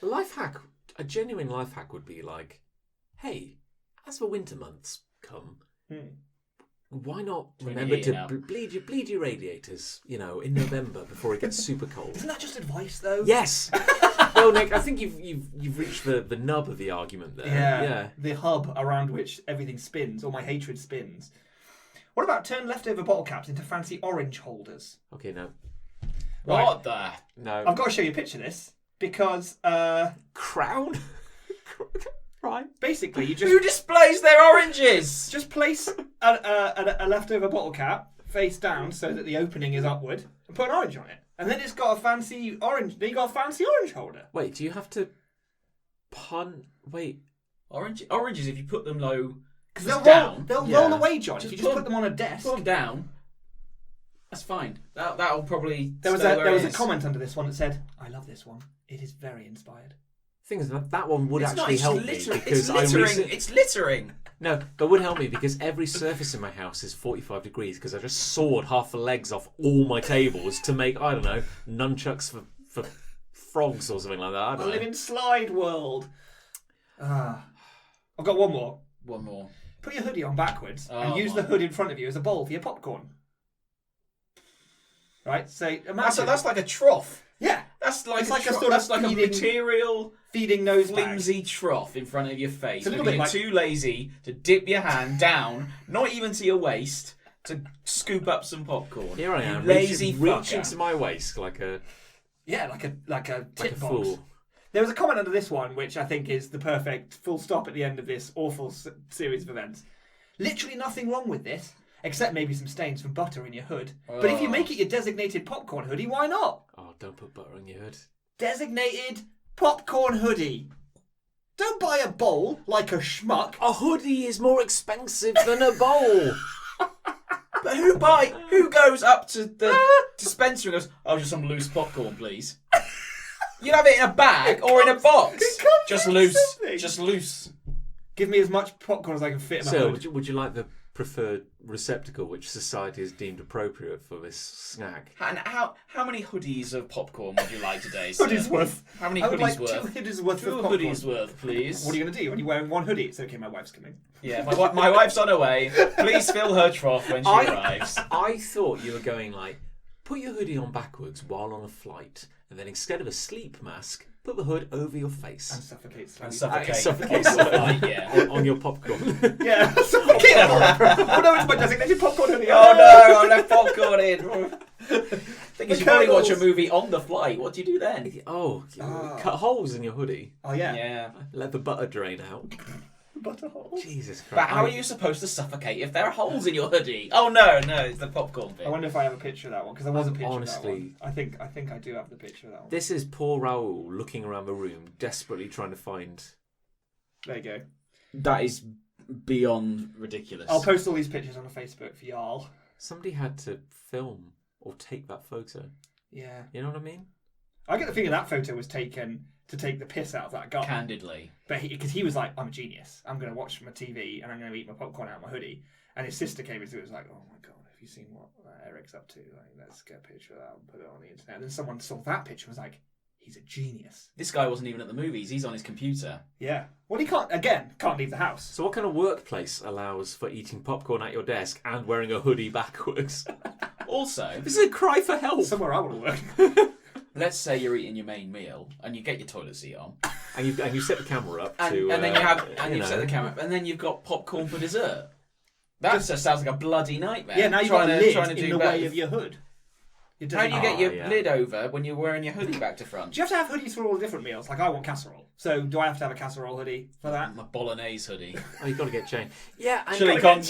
Life hack. A genuine life hack would be like, hey, as the winter months come, why not Turn remember your heating to up. bleed your radiators, in November before it gets super cold. Isn't that just advice though? Yes. Well, Nick, I think you've reached the nub of the argument there. Yeah. The hub around which everything spins, or my hatred spins. What about turn leftover bottle caps into fancy orange holders? Okay, no. Right. What the? No. I've got to show you a picture of this because Crown? Right. basically you Who displays their oranges? just place a leftover bottle cap face down so that the opening is upward and put an orange on it. And then it's got a fancy orange. Then you got a fancy orange holder. Wait, do you have to Wait. Oranges, if you put them low, Because Just they'll down. roll Yeah. away, John. Just if you just put put them on a desk. put them down. That's fine. That'll probably. There was stay where a it is. comment under this one that said, "I love this one. It is very inspired." Thing is, that one would It's not, actually it's help me littering. because It's littering. It's littering. No, that would help me because every surface in my house is 45 degrees because I just sawed half the legs off all my tables to make, I don't know, nunchucks for frogs or something like that. I I don't live know. in slide world. I've got one more. One more. Put your hoodie on backwards and Oh, use the my. hood in front of you as a bowl for your popcorn. Right? So imagine. That's like a trough. Yeah. That's like It's a like a trough. sort of That's like a feeding- material, Feeding nose bag. flimsy trough in front of your face. It's a little Because bit you're like- too lazy to dip your hand down, not even to your waist, to scoop up some popcorn. Here I You am, lazy reaching fucker. to my waist like a Yeah, like a tip box. fool. There was a comment under this one which I think is the perfect full stop at the end of this awful series of events. Literally nothing wrong with this, except maybe some stains from butter in your hood. But if you make it your designated popcorn hoodie, why not? Oh, don't put butter on your hood. Designated popcorn hoodie. Don't buy a bowl like a schmuck. A hoodie is more expensive than a bowl. But who goes up to the dispenser and goes, "Oh, just some loose popcorn, please." You'd have it in a bag or in a box. it comes Just with loose. something. Just loose. Give me as much popcorn as I can fit in my So, hood. would you like the preferred receptacle which society has deemed appropriate for this snack? And how many hoodies of popcorn would you like today, sir? Hoodies worth. How many I would hoodies like worth? 2 hoodies worth Two of popcorn. hoodies worth, please. What are you going to do? When you're wearing one hoodie, it's okay, my wife's coming. Yeah, my wife's on her way. Please fill her trough when she arrives. I thought you were going like, put your hoodie on backwards while on a flight, and then instead of a sleep mask, put the hood over your face. And suffocate slowly. And suffocate. Suffocate On the slowly. flight, yeah. on your popcorn. Yeah, suffocate. Oh no, it's my designated popcorn hoodie. Oh no, I left popcorn in. Thing is, The you probably watch a kernels. movie on the flight. What do you do then? Oh, Ah. cut holes in your hoodie. Oh yeah. Yeah. Let the butter drain out. Butterholes. Jesus Christ. But how are you supposed to suffocate if there are holes in your hoodie? Oh no, it's the popcorn bit. I wonder if I have a picture of that one, because there was a picture honestly, of that one. I think I do have the picture of that one. This is poor Raoul looking around the room, desperately trying to find... There you go. That is beyond ridiculous. I'll post all these pictures on the Facebook for y'all. Somebody had to film or take that photo. Yeah. You know what I mean? I get the feeling that photo was taken to take the piss out of that guy. Candidly. But because he was like, I'm a genius. I'm going to watch my TV and I'm going to eat my popcorn out of my hoodie. And his sister came into it and was like, oh my God, have you seen what Eric's up to? Like, let's get a picture of that and put it on the internet. And then someone saw that picture and was like, he's a genius. This guy wasn't even at the movies. He's on his computer. Yeah. Well, he can't leave the house. So what kind of workplace allows for eating popcorn at your desk and wearing a hoodie backwards? Also, This is a cry for help. Somewhere I want to work. let's say you're eating your main meal and you get your toilet seat on. And you set the camera up And, to... and then you set the camera up, and then you've got popcorn for dessert. That just sounds like a bloody nightmare. Yeah, now you've got a lid trying to in do the both. way of your hood. How do you get your yeah. lid over when you're wearing your hoodie back to front? Do you have to have hoodies for all the different meals? Like, I want casserole. So, do I have to have a casserole hoodie for that? My bolognese hoodie. Oh, you've got to get changed. Yeah, and,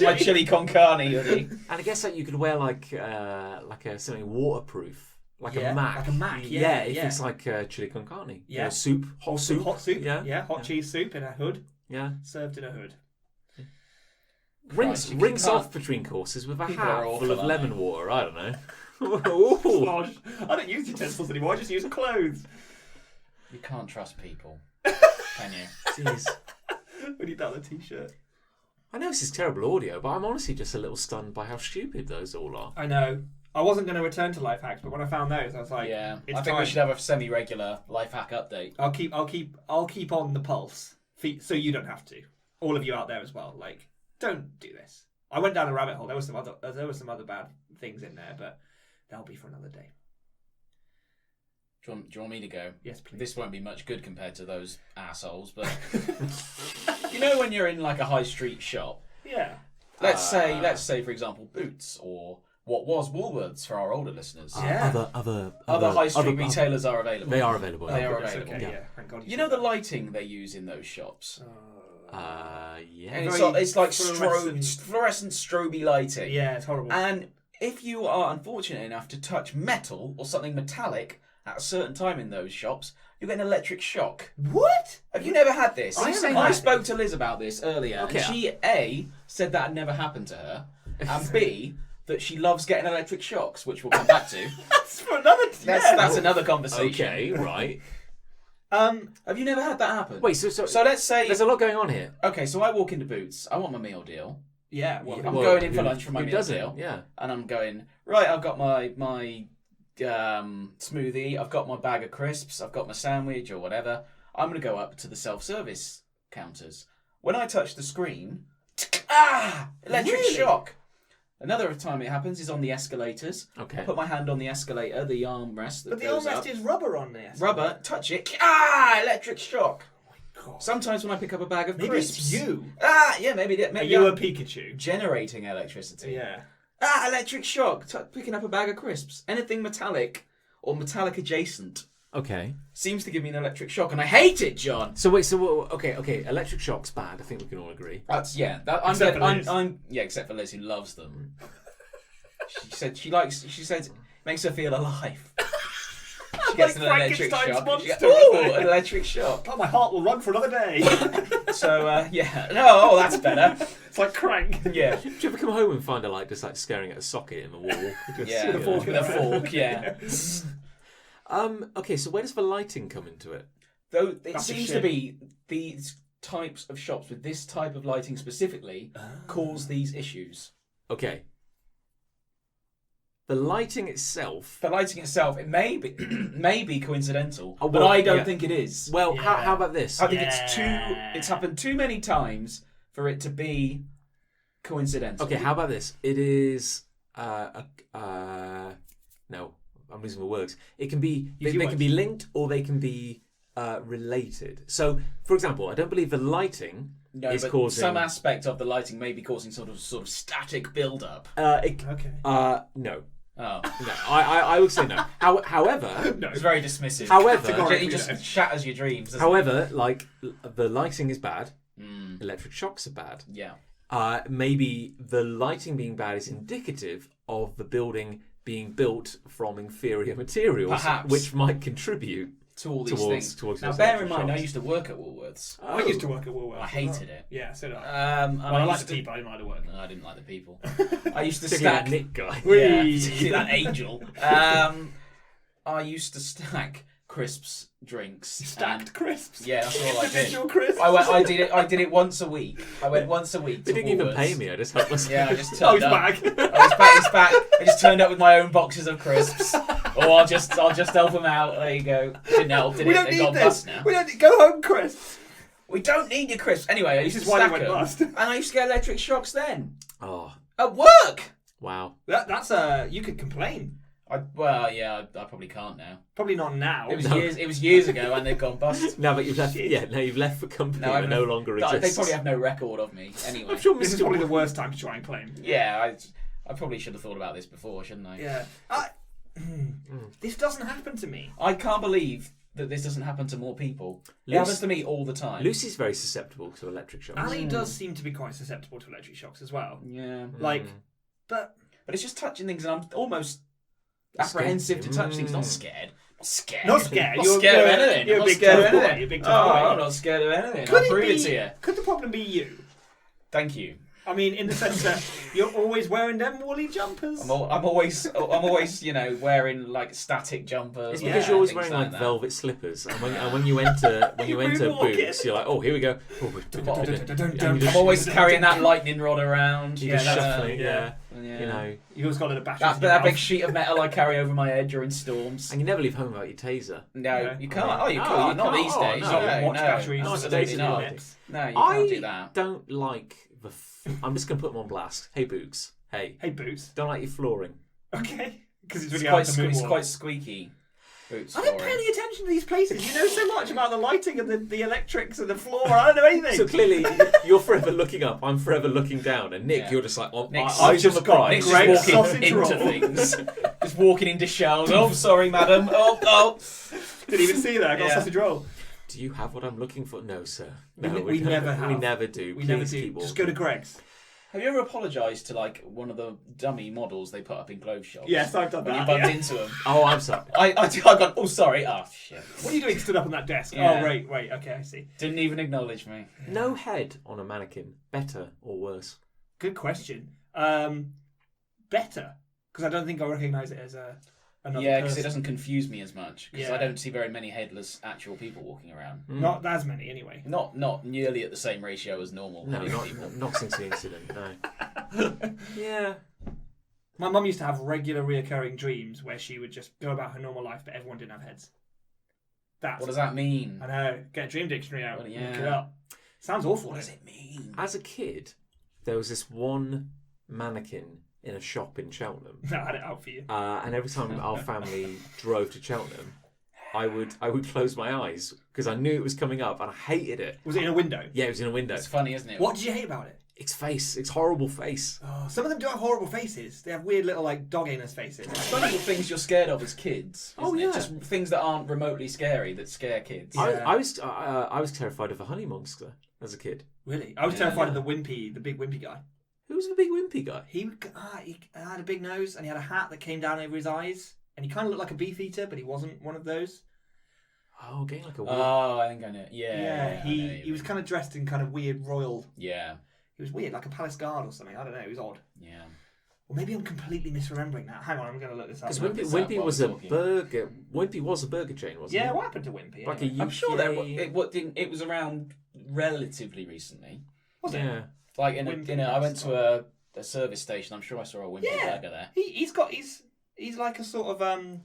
My chili con carne hoodie. and I guess that you could wear like something waterproof, like a Mac. Like a Mac, If it's like chili con carne. Yeah. Soup, hot soup. Hot soup. Yeah. Hot cheese soup in a hood. Yeah. Served in a hood. Rinse you can't- off between courses with a People hat are awful, full of aren't lemon they? water. I don't know. Ooh. Gosh, I don't use utensils anymore. I just use clothes. You can't trust people, can you? Jeez. We need that on a t-shirt. I know this is terrible audio, but I'm honestly just a little stunned by how stupid those all are. I know. I wasn't going to return to life hacks, but when I found those, I was like, Yeah, it's I think we time. should have a semi-regular life hack update. I'll keep on the pulse, so you don't have to. All of you out there as well. Like, don't do this. I went down a rabbit hole. There were some other bad things in there, but that'll be for another day. Do you want me to go? Yes, please. This won't be much good compared to those assholes, but you know when you're in like a high street shop. Yeah. Let's say for example Boots or what was Woolworths for our older listeners. Yeah. Other high street retailers are available. They are available. They are That's available. okay, Yeah. yeah. Thank God. You know the lighting they use in those shops. Yeah. And very it's like fluorescent- fluorescent stroby lighting. Yeah, it's horrible. And if you are unfortunate enough to touch metal or something metallic at a certain time in those shops, you get an electric shock. What? Have you never had this? I haven't I had spoke to Liz about this earlier, Okay. and she A said that had never happened to her, and B that she loves getting electric shocks, which we'll come back to. That's for another. That's another conversation. Okay, right. Have you never had that happen? Wait, so let's say there's a lot going on here. okay, so I walk into Boots. I want my meal deal. Yeah. Well, I'm going in for lunch for my who meal doesn't? deal. Yeah. And I'm going, right, I've got my smoothie, I've got my bag of crisps, I've got my sandwich or whatever. I'm going to go up to the self-service counters. When I touch the screen, electric Really? shock. Another time it happens is on the escalators. Okay. I put my hand on the escalator, the armrest that but the goes armrest up. is rubber on this. Rubber, touch it, electric shock. God. Sometimes when I pick up a bag of Maybe crisps. it's you. Yeah, maybe Are you I'm a Pikachu? generating electricity. Yeah. Electric shock. Picking up a bag of crisps. Anything metallic or metallic adjacent Okay. seems to give me an electric shock, and I hate it, John. So wait, okay, electric shock's bad. I think we can all agree. That's Except for Liz. except for Liz, who loves them. She said she said it makes her feel alive. She gets Like an electric Frankenstein's shock. monster, She goes, isn't ooh, it? an electric shock. Oh, my heart will run for another day. So yeah, no, that's better. It's like crank. Yeah, Do you ever come home and find her like just like staring at a socket in the wall? yeah, With a fork in with a her hand. fork. Yeah. Okay, so where does the lighting come into it? Though it That's a seems shame. to be these types of shops with this type of lighting specifically cause these issues. Okay. The lighting itself. The lighting itself, it may be may be coincidental, Oh, but well, I don't yeah. think it is. Well, Yeah. how about this? I think Yeah. it's happened too many times for it to be coincidental. Okay, how about this? It is. No, I'm losing my words. It can be. They can be linked or they can be related. So, for example, I don't believe the lighting is but causing. some aspect of the lighting may be causing sort of static build-up. Okay. No. Oh, No, I would say no. However, No. it's very dismissive. However- he just shatters your dreams. doesn't however, like the lighting is bad, Electric shocks are bad. Yeah. Maybe the lighting being bad is indicative of the building being built from inferior materials, Perhaps. which might contribute To all these things. towards Now, those bear in electric mind, I shocks. used to work at Woolworths. I used to work at Woolworths. I hated it. Yeah, so did I. And Well, I like used the people, I didn't like the work. No, I didn't like the people. I used to Particularly stack. that Nick guy. Yeah, particularly that angel. I used to stack crisps, drinks. Stacked crisps. Yeah, that's all I did. Individual crisps. I did it once a week. I went once a week. They to didn't even Woolworths. pay me. I just helped myself. Yeah, I just Oh, turned he's up. back. He's back. I just turned up with my own boxes of crisps. Or I'll just help him out. There you go. Didn't help, did We it? don't They've need gone this. bust now. We don't need... Go home, crisps. We don't need your crisps. Anyway, I used This to is why they stack went them. bust. And I used to get electric shocks then. Oh, At work! wow. That's you could complain. I probably can't now. Probably not now. It was years ago and they've gone bust. Now that you've left, Shit. now you've left the company No, that no longer exists. They probably have no record of me anyway. I'm sure This Mr. is probably the worst time to try and claim. Yeah, I probably should have thought about this before, shouldn't I? Yeah. This doesn't happen to me. I can't believe that this doesn't happen to more people. It Lucy- happens to me all the time. Lucy's very susceptible to electric shocks. Ali does seem to be quite susceptible to electric shocks as well. Yeah. Like, but But it's just touching things and I'm almost apprehensive to touch things. Not scared. Not scared. not scared. Not You're scared of you're- anything. You're I'm a not big scared of tough boy. anything. You're a big Oh, tough boy. I'm not scared of anything. Could I'll it prove be? it to you. Could the problem be you? Thank you. I mean, in the sense that you're always wearing them woolly jumpers. I'm always, wearing like static jumpers. It's and because you're always things wearing like that. velvet slippers, and when you enter moonwalking. boots, you're like, oh, here we go. I'm always carrying that lightning rod around. You're just Yeah, shuffling, yeah. You know, You always got a little batteries. That big sheet of metal I carry over my head during storms. and you never leave home without your taser. No, Yeah. you can't. Oh, you No, can't. you Not can't. these Oh, days. no. No, watch no, batteries. absolutely Days not. lips. No, you I can't do that. don't like I'm just gonna put them on blast. Hey, Boogs. Hey, Hey, boots. don't like your flooring. Okay. Because it's It's really quite, hard to it's moonwalk. quite squeaky. Boots. I don't pay flooring. any attention to these places. You know so much about the lighting and the electrics and the floor. I don't know anything. So clearly, you're forever looking up. I'm forever looking down. And Nick, Yeah. you're just like, Nick's- eyes on just the got prize. Nick's Greg just walking sausage into roll. things. Just walking into shelves. Oh, sorry, madam. Oh. Didn't even see that. I got Yeah. a sausage roll. Do you have what I'm looking for? No, sir. No, We never have. We never do. We Please never do. keep Just walking. go to Greg's. Have you ever apologised to like one of the dummy models they put up in clothes shops? Yes, I've done When you that. bumped yeah. into them. Oh, I'm sorry. I got. Oh, sorry. Oh, shit. What are you doing stood up on that desk? Yeah. Oh, right. Okay, I see. Didn't even acknowledge me. No head on a mannequin. Better or worse? Good question. Better. Because I don't think I recognise it as another Yeah, because it person. doesn't confuse me as much. Because Yeah. I don't see very many headless actual people walking around. Not as many, anyway. Not nearly at the same ratio as normal. No, headless not, people. not since the incident. No. Yeah. My mum used to have regular reoccurring dreams where she would just go about her normal life, but everyone didn't have heads. What does that mean? I know. Get a dream dictionary out. Well, yeah. Look it up. Sounds awful. What does doesn't it mean? As a kid, there was this one mannequin in a shop in Cheltenham. it? I had it out for you. And every time our family drove to Cheltenham, I would close my eyes because I knew it was coming up and I hated it. Was it in a window? Yeah, it was in a window. It's funny, isn't it? What did you hate about it? Its face, its horrible face. Oh, some of them do have horrible faces. They have weird little like dog anus faces. It's funny the things you're scared of as kids. Oh, isn't it? yeah. Just things that aren't remotely scary that scare kids. Yeah. I was terrified of a honey monster as a kid. Really? I was Yeah. terrified of the big wimpy guy. Who was the big wimpy guy? He had a big nose and he had a hat that came down over his eyes. And he kind of looked like a beefeater, but he wasn't one of those. Oh, getting like a weird... Oh, I think I know. Yeah. I know he you was mean. kind of dressed in kind of weird royal. Yeah. He was weird, like a palace guard or something. I don't know. It was odd. Yeah. Or maybe I'm completely misremembering that. Hang on, I'm going to look this up. Because Look this up Wimpy while was we're a talking. burger. Wimpy was a burger chain, wasn't Yeah, it? what happened to Wimpy? Like anyway? a I'm sure that UK... it was around relatively recently. Was it? Yeah. Like Wimpy I went Next to a service station. I'm sure I saw a Wimpy Yeah. burger there. He's like a sort of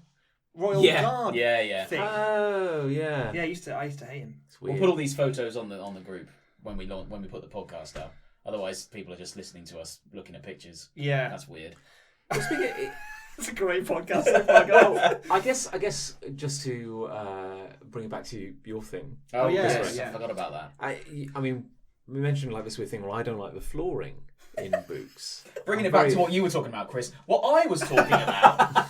royal Yeah. guard Yeah. thing. Oh, yeah. Yeah, I used to hate him. It's We'll weird. put all these photos on the group when we put the podcast out. Otherwise, people are just listening to us looking at pictures. Yeah, That's weird. Well, speaking of- it's a great podcast so far, guys. I guess just to bring it back to your thing. Oh, yeah, yes, yeah. I forgot about that. I mean, we mentioned like this weird thing. Well, I don't like the flooring in books. Bringing I'm it back very- to what you were talking about, Chris. What I was talking about.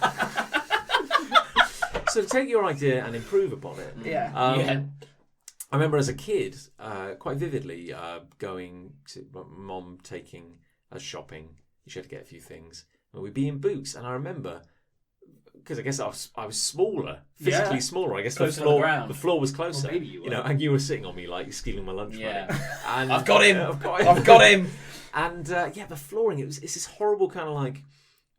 So take your idea and improve upon it. Yeah. Yeah. I remember as a kid, quite vividly, going to my mom taking us shopping. She had to get a few things, and we'd be in Boots. And I remember, because I guess I was smaller, physically smaller. I guess Closer to the ground. the floor was closer. Well, maybe you were. And you were sitting on me like stealing my lunch Yeah. money. And I've got him. I've got him. And the flooring, it's this horrible kind of like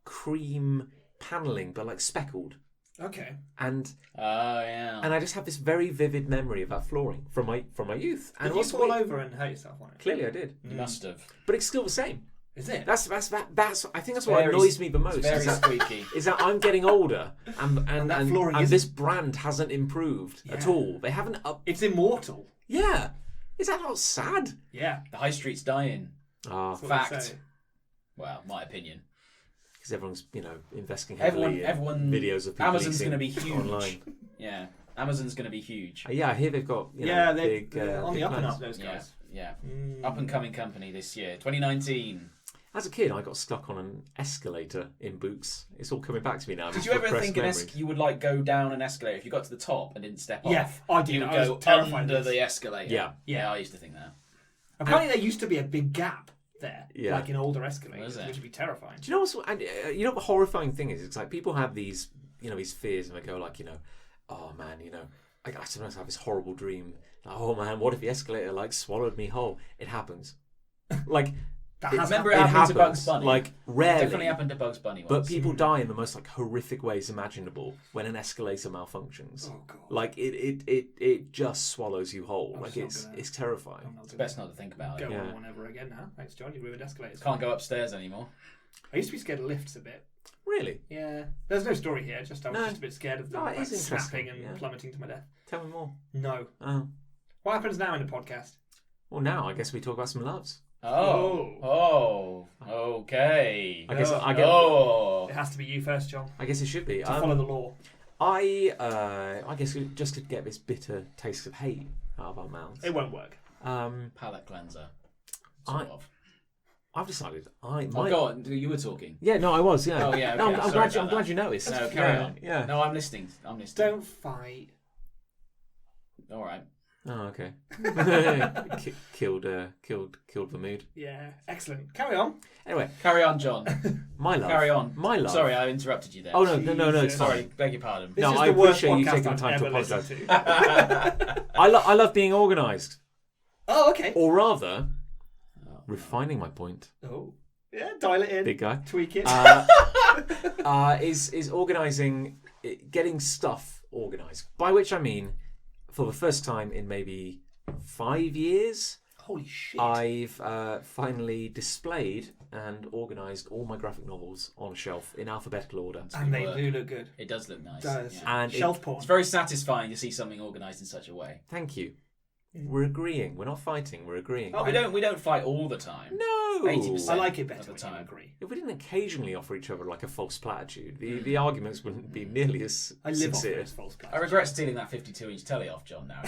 cream paneling, but like speckled. Okay. And Oh yeah. I just have this very vivid memory of that flooring from my youth. And Did you what's fall weird- over and hurt yourself on it? Clearly, I did, You must have. but it's still the same. Is it? That's I think that's what Very- annoys me the most. It's very Is that, squeaky. is that I'm getting older and that flooring and isn't- this brand hasn't improved at Yeah. all. They haven't up. It's immortal. Yeah, is that not sad? Yeah. The high street's dying. Ah, That's what they Fact. say. Well, my opinion. because everyone's investing heavily Everyone. in videos of people Amazon's eating going to be huge. online. Yeah. Amazon's going to be huge. Yeah, I hear they've got Yeah, big, they're on big the up and plans. up, those Yeah. guys. Yeah. Mm. Up and coming company this year, 2019. As a kid, I got stuck on an escalator in Boots. It's all coming back to me now. Did these you ever repressed think memories. you would like go down an escalator if you got to the top and didn't step Yeah, off? I did. You would I was go terrified under of this. the escalator. Yeah. Yeah, I used to think that. Apparently, there used to be a big gap there, Yeah. like in older escalators, Was there? which would be terrifying. Do you know what's and you know what the horrifying thing is? It's like people have these these fears and they go like oh man I sometimes have this horrible dream. Like, oh man, what if the escalator like swallowed me whole? It happens. Like That it, has remember happened. it happened to Bugs Bunny. Like rarely. Definitely happened to Bugs Bunny once. But people die in the most like horrific ways imaginable when an escalator malfunctions. Oh god. Like it just swallows you whole. I'm Like just not gonna- it's terrifying. I'm not It's gonna best not to think about go it. Yeah. on one ever again now. Thanks, John. You ruined escalators. Can't go upstairs anymore. I used to be scared of lifts a bit. Really? Yeah. There's no story here. Just I was No. just a bit scared of them No, it is snapping interesting, and yeah. plummeting to my death. Tell me more. No. Oh. What happens now in the podcast? Well, now I guess we talk about some loves. Oh, okay. I guess I It has to be you first, John. guess it should be. To follow the law. I guess we just could get this bitter taste of hate out of our mouths. It won't work. Palate cleanser. Sort of. I've decided Oh, go on. You were talking. Yeah, no, I was. Yeah. Oh, yeah, No, okay, I'm sorry glad. I'm about glad that. you noticed. No, carry on. Yeah. No, I'm listening. Don't fight. All right. Oh, okay. killed the mood. Yeah. Excellent. Carry on. Anyway, Carry on, John. my love. Carry on. My love. Sorry, I interrupted you there. Oh no, it's Jesus. fine. Sorry, beg your pardon. This No, is I the worst appreciate you podcast taking the I've time to ever listened apologise. to. I love being organised, Oh, okay. or rather, refining my point. Oh. Yeah, dial it in. Big guy. Tweak it. Is organising, getting stuff organised. By which I mean, for the first time in maybe 5 years, Holy shit. I've finally displayed and organised all my graphic novels on a shelf in alphabetical order. and they work. do look good. It does look nice. Does. Yeah. And Shelf porn. It's very satisfying to see something organised in such a way. thank you. We're agreeing. We're not fighting. We're agreeing. Oh, we don't fight all the time. No. 80%. I like it At better the when time. you agree. If we didn't occasionally offer each other like a false platitude, the arguments wouldn't be nearly as I live off sincere. those false I platitudes. regret stealing that 52-inch telly off John now.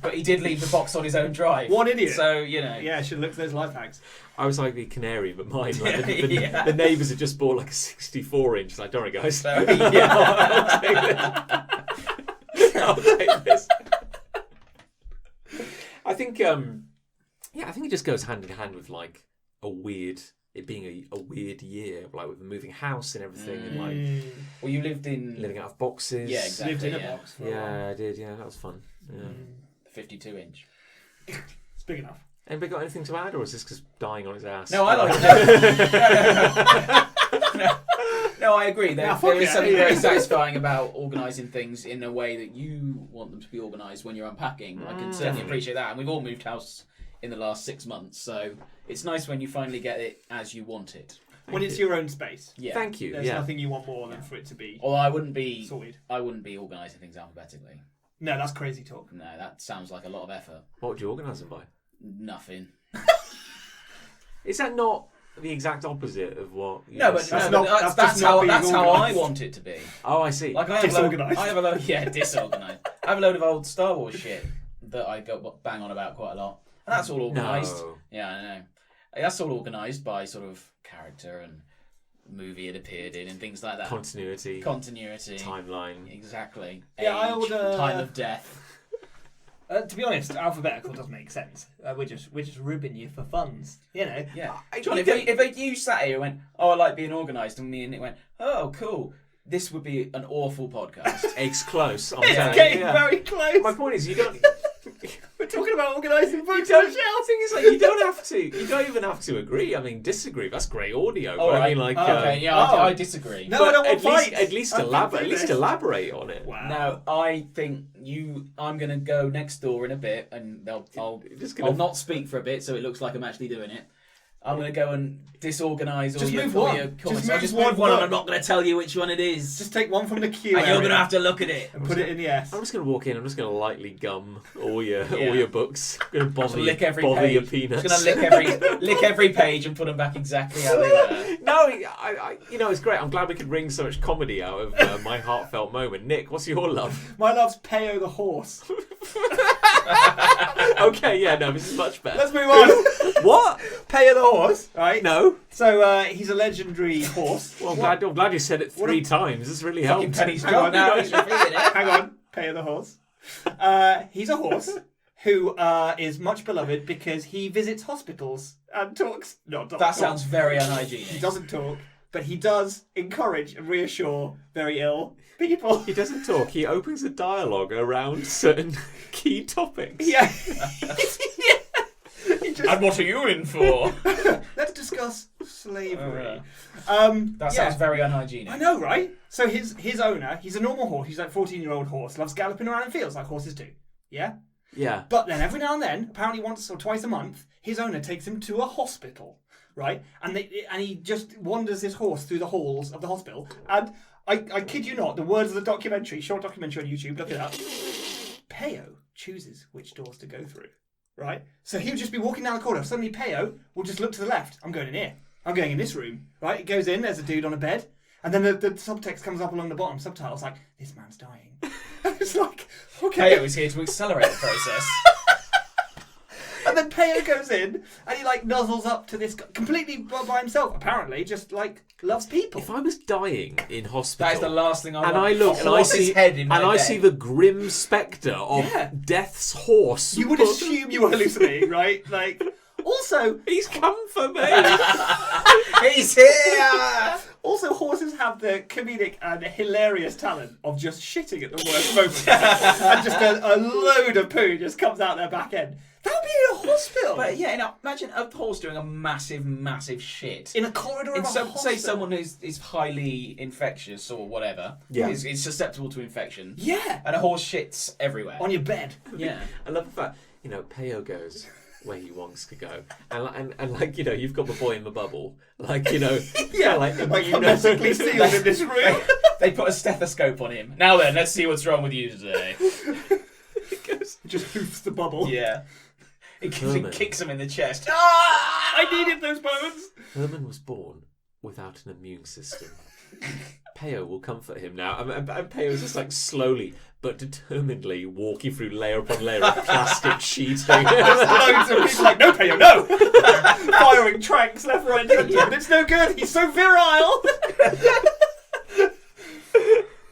But he did leave the box on his own drive. What an idiot. So, Yeah, I should look for those life hacks. I was like the canary, but mine, like Yeah. the neighbours had just bought like a 64-inch. Like, don't worry, guys. So, yeah. I'll take this. I'll take this. I think, I think it just goes hand in hand with like it being a weird year, like with the moving house and everything, and like Well, you lived in living out of boxes. Yeah, exactly. Lived in a yeah. box for a Yeah, while. I did. Yeah, that was fun. Yeah. 52-inch. It's big enough. Anybody got anything to add, or is this just dying on his ass? No, I like it. No, I agree. There fuck is it. something Yeah. very satisfying about organising things in a way that you want them to be organised when you're unpacking. I can certainly Definitely. appreciate that. And we've all moved house in the last 6 months, so it's nice when you finally get it as you want it. When it's your own space. Yeah. Thank you. There's Yeah. nothing you want more than for it to be Although I wouldn't be sorted. organising things alphabetically. No, that's crazy talk. No, that sounds like a lot of effort. What would you organise them by? Nothing. Is that not the exact opposite of what? You No, but just said? that's that's not being how I organised. want it to be. Oh, I see. Like I have Disorganised. I have a load. Yeah, disorganised. I have a load of old Star Wars shit that I go bang on about quite a lot, and that's all organised. No. Yeah, I know. That's all organised by sort of character and movie it appeared in and things like that. Continuity, Continuity. timeline. Exactly. Yeah, I Age, order- time of death. To be honest, alphabetical does make sense. We're just ribbing you for funds, you know. Yeah. John, if you sat here and went, "Oh, I like being organised," and me and it went, "Oh, cool," this would be an awful podcast. It's close. I'm It's telling you, getting yeah. very close. My point is, you don't. We're talking about organising books. The thing is, like, you don't even have to agree. I mean, disagree. That's great audio. All But right. I mean, like, okay, yeah, I disagree. No, I don't want at least, fights. at least I can elaborate. do At least this. elaborate on it. Wow. Now, I think I'm going to go next door in a bit, and I'll Just gonna- not speak for a bit, so it looks like I'm actually doing it. I'm going to go and disorganise all Just your move all one. your Just comments. move I'll just one move one, and book. I'm not going to tell you which one it is. Just take one from the queue and you're area going to have to look at it. and put it in the S. I'm just going to walk in. I'm just going to lightly gum all your Yeah. books. I'm going to bother, Lick every bother page. your peanuts. Just going to lick every page and put them back exactly how they were. No, I it's great. I'm glad we could wring so much comedy out of my heartfelt moment. Nick, what's your love? My love's Peo the horse. Okay, yeah, no, this is much better. Let's move on. What? Peo the horse, right? No. So he's a legendary horse. Well, I'm glad you said it What 3 times. This really helped. Penny's Hang job on. now. He's repeating it. Hang on, Peo the horse. He's a horse who is much beloved because he visits hospitals and talks. That sounds very He unhygienic. doesn't talk, but he does encourage and reassure very ill people. He doesn't talk. He opens a dialogue around certain key topics. Yeah. He just, And what are you in for? let's discuss slavery. That sounds very unhygienic. I know, right? So his owner, he's a normal horse. He's like 14-year-old horse, loves galloping around in fields like horses do. Yeah? Yeah. But then every now and then, apparently once or twice a month, his owner takes him to a hospital, right? And he just wanders his horse through the halls of the hospital. And I kid you not, the words of the documentary, short documentary on YouTube, look it up. Peo chooses which doors to go through, right? So he'll just be walking down the corridor. Suddenly Peo will just look to the left. I'm going in here. I'm going in this room, right? It goes in, there's a dude on a bed. And then the subtext comes up along the bottom, subtitles like, this man's dying. It's like, okay. Peo is here to accelerate the process. And then Peo goes in and he like nuzzles up to this guy, completely by himself, apparently, just like loves people. If I was dying in hospital, That is the last thing I want. and I look A and I horse's see head in my and I bed. see the grim spectre of Yeah. death's horse. You would assume you were hallucinating, right? Like, also, He's come for me. He's here! also horses have the comedic and hilarious talent of just shitting at the worst moment, and just a load of poo just comes out their back end. That would be in a hospital, But yeah, imagine a horse doing a massive, massive shit. in a corridor of a hospital. Say someone is highly infectious or whatever, Yeah. is susceptible to infection, Yeah, and a horse shits everywhere. on your bed. Yeah. I love the fact, Peo goes where he wants to go, and like you've got the boy in the bubble, like Yeah, like hermetically sealed in this room. They put a stethoscope on him. Now then, let's see what's wrong with you today. Just hoofs the bubble. Yeah. He Herman. kicks him in the chest. Ah! I needed those moments. Herman was born without an immune system. Peo will comfort him now, and Peo's just like slowly but determinedly walking through layer upon layer of plastic sheeting. Loads of people like, no, Peo, no! Firing tranks left, right, and centre, but it's no good. He's so virile.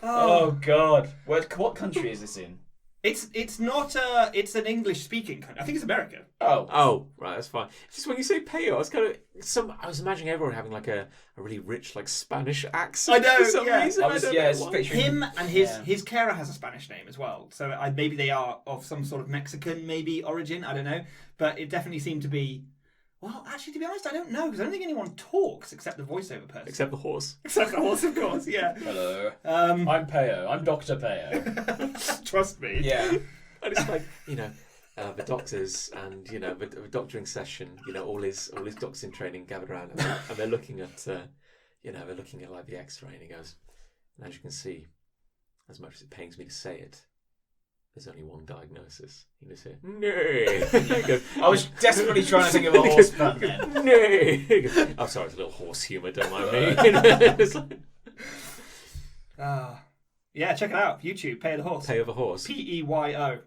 Oh God! What country is this in? It's not it's an English speaking country. I think it's America. Oh, Oh, right, that's fine. Just when you say Peo, I was imagining everyone having like a really rich like Spanish accent. I know, for some yeah. reason. I I was don't yeah, know it's why. picturing Him and Yeah. his carer has a Spanish name as well. So maybe they are of some sort of Mexican maybe origin. I don't know, but it definitely seemed to be. Well, actually, to be honest, I don't know because I don't think anyone talks except the voiceover person. Except the horse. Except the horse, of course. Yeah. Hello. Um, I'm Peo. I'm Dr. Peo. trust me. Yeah. And it's like, the doctors and, the doctoring session, all his doctors in training gathered around and they're looking at, they're looking at like the x-ray and he goes, and as you can see, as much as it pains me to say it, there's only one diagnosis. You just hear, no. I was desperately trying to think of a horse pun then. No. I'm sorry, it's a little horse humour, don't mind me. It's like, Yeah, check it out. YouTube, Peo the Horse. Peo the horse. Peyo.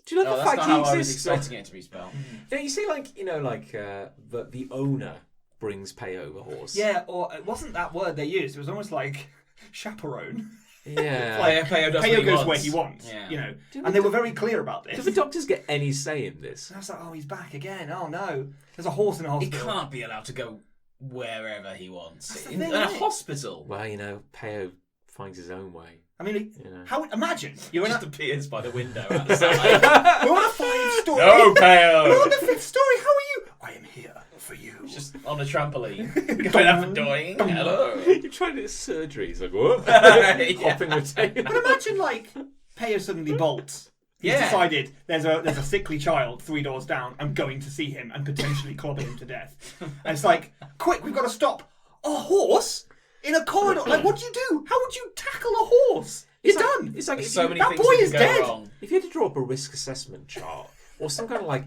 Do you love Oh, the that's fact not he how I was exists? expecting it to be spelled. You see, the owner brings Peo the horse. Yeah, or it wasn't that word they used. It was almost like chaperone. Yeah. Peo does what Peo he goes wants. where he wants, Yeah. you know. Do And they were very clear about this. Do the doctors get any say in this? And I was like, oh, he's back again. Oh, no. There's a horse in a He hospital. can't be allowed to go wherever he wants. That's the In thing, a isn't it? hospital. Well, you know, Peo finds his own way. I mean, You know. how? Imagine you're in Just a. appears by the window outside. We're on a 5-story. No, We're Peo! on the 5th story. How are you? I am here for you. Just on a trampoline. Going up and doing. Hello. You're trying to do surgery. He's like, what? Yeah. Hopping the table. But imagine like Peo suddenly bolts. He's Yeah. decided there's a sickly child 3 doors down. I'm going to see him and potentially clobber him to death. And it's like, quick, we've got to stop a horse in a corridor. Like, what do you do? How would you tackle a horse? You're done. It's like There's if so you- many that things boy that is could go dead. wrong. If you had to draw up a risk assessment chart or some kind of like,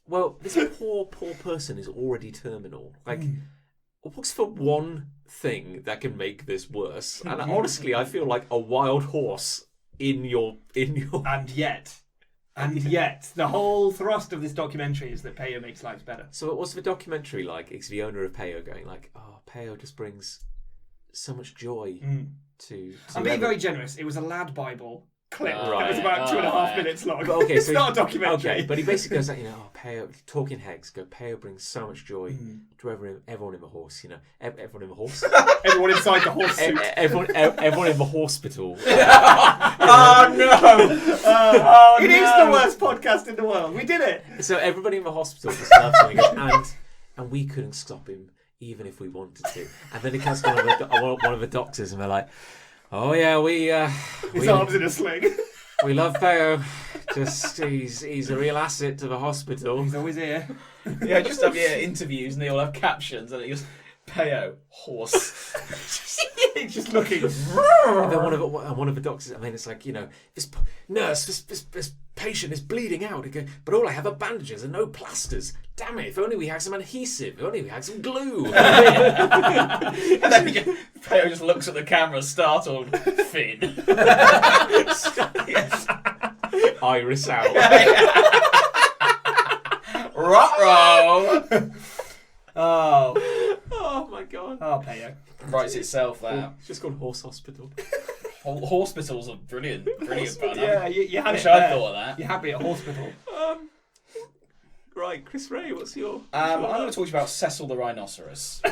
well, this poor person is already terminal. Like, what's the one thing that can make this worse? And honestly, I feel like a wild horse in your. And yet, the whole thrust of this documentary is that Peo makes lives better. So what's the documentary like? It's the owner of Peo going like, oh, Peo just brings so much joy to I'm being everyone." very generous. It was a lad Bible clip that Right. was about 2.5 yeah. minutes long. But okay, It's so not a documentary. Okay, but he basically goes like, you know, oh, Peo, talking heads go, Peo brings so much joy to everyone in the horse, you know, everyone in the horse, Everyone inside the horse suit. everyone in the hospital. Oh no! It is the worst podcast in the world. We did it. So everybody in the hospital just loves him. He goes, and we couldn't stop him even if we wanted to. And then he comes to one of the doctors, and they're like, oh yeah, His arms in a sling. we love Peo. Just he's a real asset to the hospital. He's always here. Yeah, just have your interviews and they all have captions and it just Peo horse. He's just looking. And then one of the doctors, I mean, it's like, you know, this patient is bleeding out. Goes, but all I have are bandages and no plasters. Damn it! If only we had some adhesive. If only we had some glue. And then Peo just looks at the camera, startled. Finn. Yes. Iris out. Ruh-roh. Oh my god. Oh, Peo. Writes itself that. It's just called Horse Hospital. Hospitals are brilliant fun. Yeah, you had Wish it I'd there. thought of that. You're happy at hospital. Right, Chris Ray, what's your? I'm going to talk to you about Cecil the rhinoceros.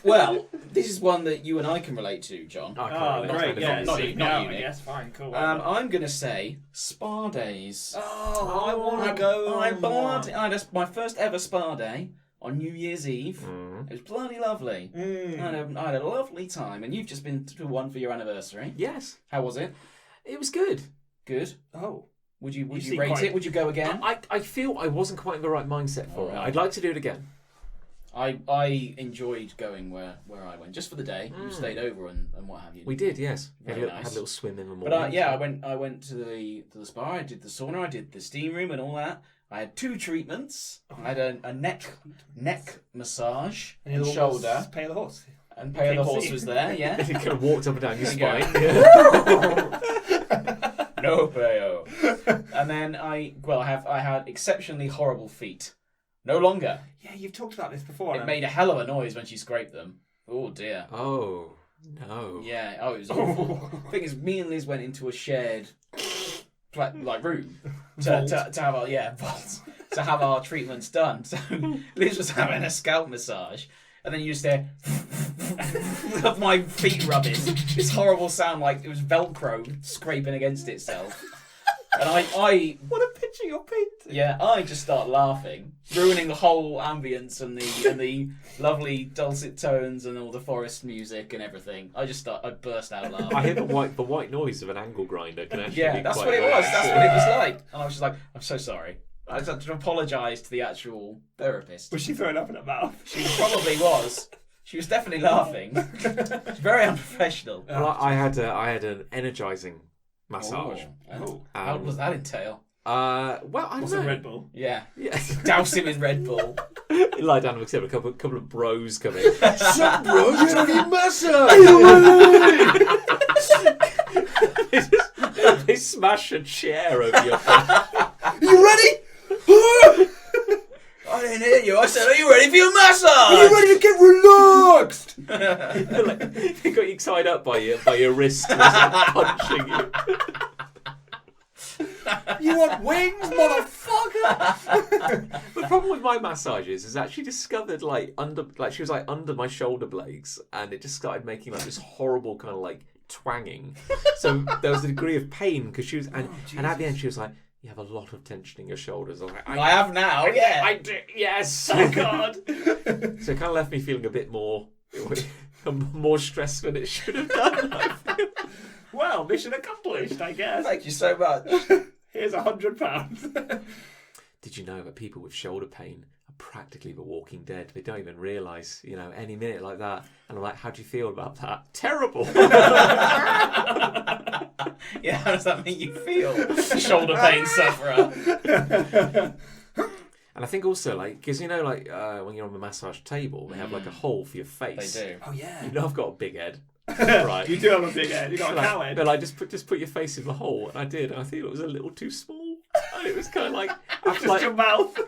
Well, this is one that you and I can relate to, John. Oh, great. Yeah, not see, you, now, not you, I Nick. guess. Fine, cool. I'm going to say spa days. Oh, I want to go. I had my first ever spa day on New Year's Eve. Mm. It was bloody lovely. I had a lovely time, and you've just been to one for your anniversary. Yes, How was it? it was good. Good. Oh. Would you seem rate quite- it? Would you go again? I feel I wasn't quite in the right mindset for it. I'd like to do it again. I enjoyed going where I went just for the day. You stayed over and what have you. We did, yes. Very Had nice. a little swim in the morning. But I went to the spa. I did the sauna. I did the steam room and all that. I had 2 treatments. I had a neck massage And and the other one shoulder. was Peo the horse. And Peo the horse was there. Yeah. He kind of walked up and down your There you spine. No Peo. And then I had exceptionally horrible feet. No longer. Yeah, you've talked about this before. It made a hell of a noise when she scraped them. Oh dear. Oh, no. Yeah. Oh, it was awful. The thing is, me and Liz went into a shared room to have our vault to have our treatments done. So Liz was having a scalp massage, and then you just hear of my feet rubbing. This horrible sound like it was Velcro scraping against itself. And I What a picture you're painting. yeah, I just start laughing, ruining the whole ambience and the lovely dulcet tones and all the forest music and everything. I burst out laughing. I hear the white noise of an angle grinder can actually Yeah, be that's quite what it was. nice. That's what it was like. And I was just like, I'm so sorry. I just had to apologise to the actual therapist. Was she throwing up in her mouth? She probably was. She was definitely laughing. It's very unprofessional. Well, I had an energising massage. Oh. How does that entail? Well, I What's don't a know. Red Bull? Yeah. Yeah. Douse him in Red Bull. You lie down and a couple of bros come in. Sup, bro? You have your massage! They smash a chair over your back. You ready? I didn't hear you. I said, are you ready for your massage? Are you ready to get relaxed? tightly tied up by your wrist, and it's like punching you. You want wings, motherfucker? The problem with my massages is that she discovered she was like under my shoulder blades, and it just started making like this horrible kind of like twanging. So there was a degree of pain because she was, and at the end she was like, "You have a lot of tension in your shoulders." I was like, I have now. Yeah. I do. Yes. Oh God. So it kind of left me feeling a bit more stressed than it should have done. Well, mission accomplished, I guess. Thank you so much. Here's £100. Did you know that people with shoulder pain are practically the Walking Dead? They don't even realise, any minute like that. And I'm like, how do you feel about that? Terrible. Yeah, how does that make you feel? Shoulder pain sufferer. And I think also, because when you're on the massage table, they have like a hole for your face. They do. Oh yeah. I've got a big head. Right. You do have a big head. You got a cow head. They're like, just put your face in the hole, and I did. And I think it was a little too small. And it was kind of like Just your mouth.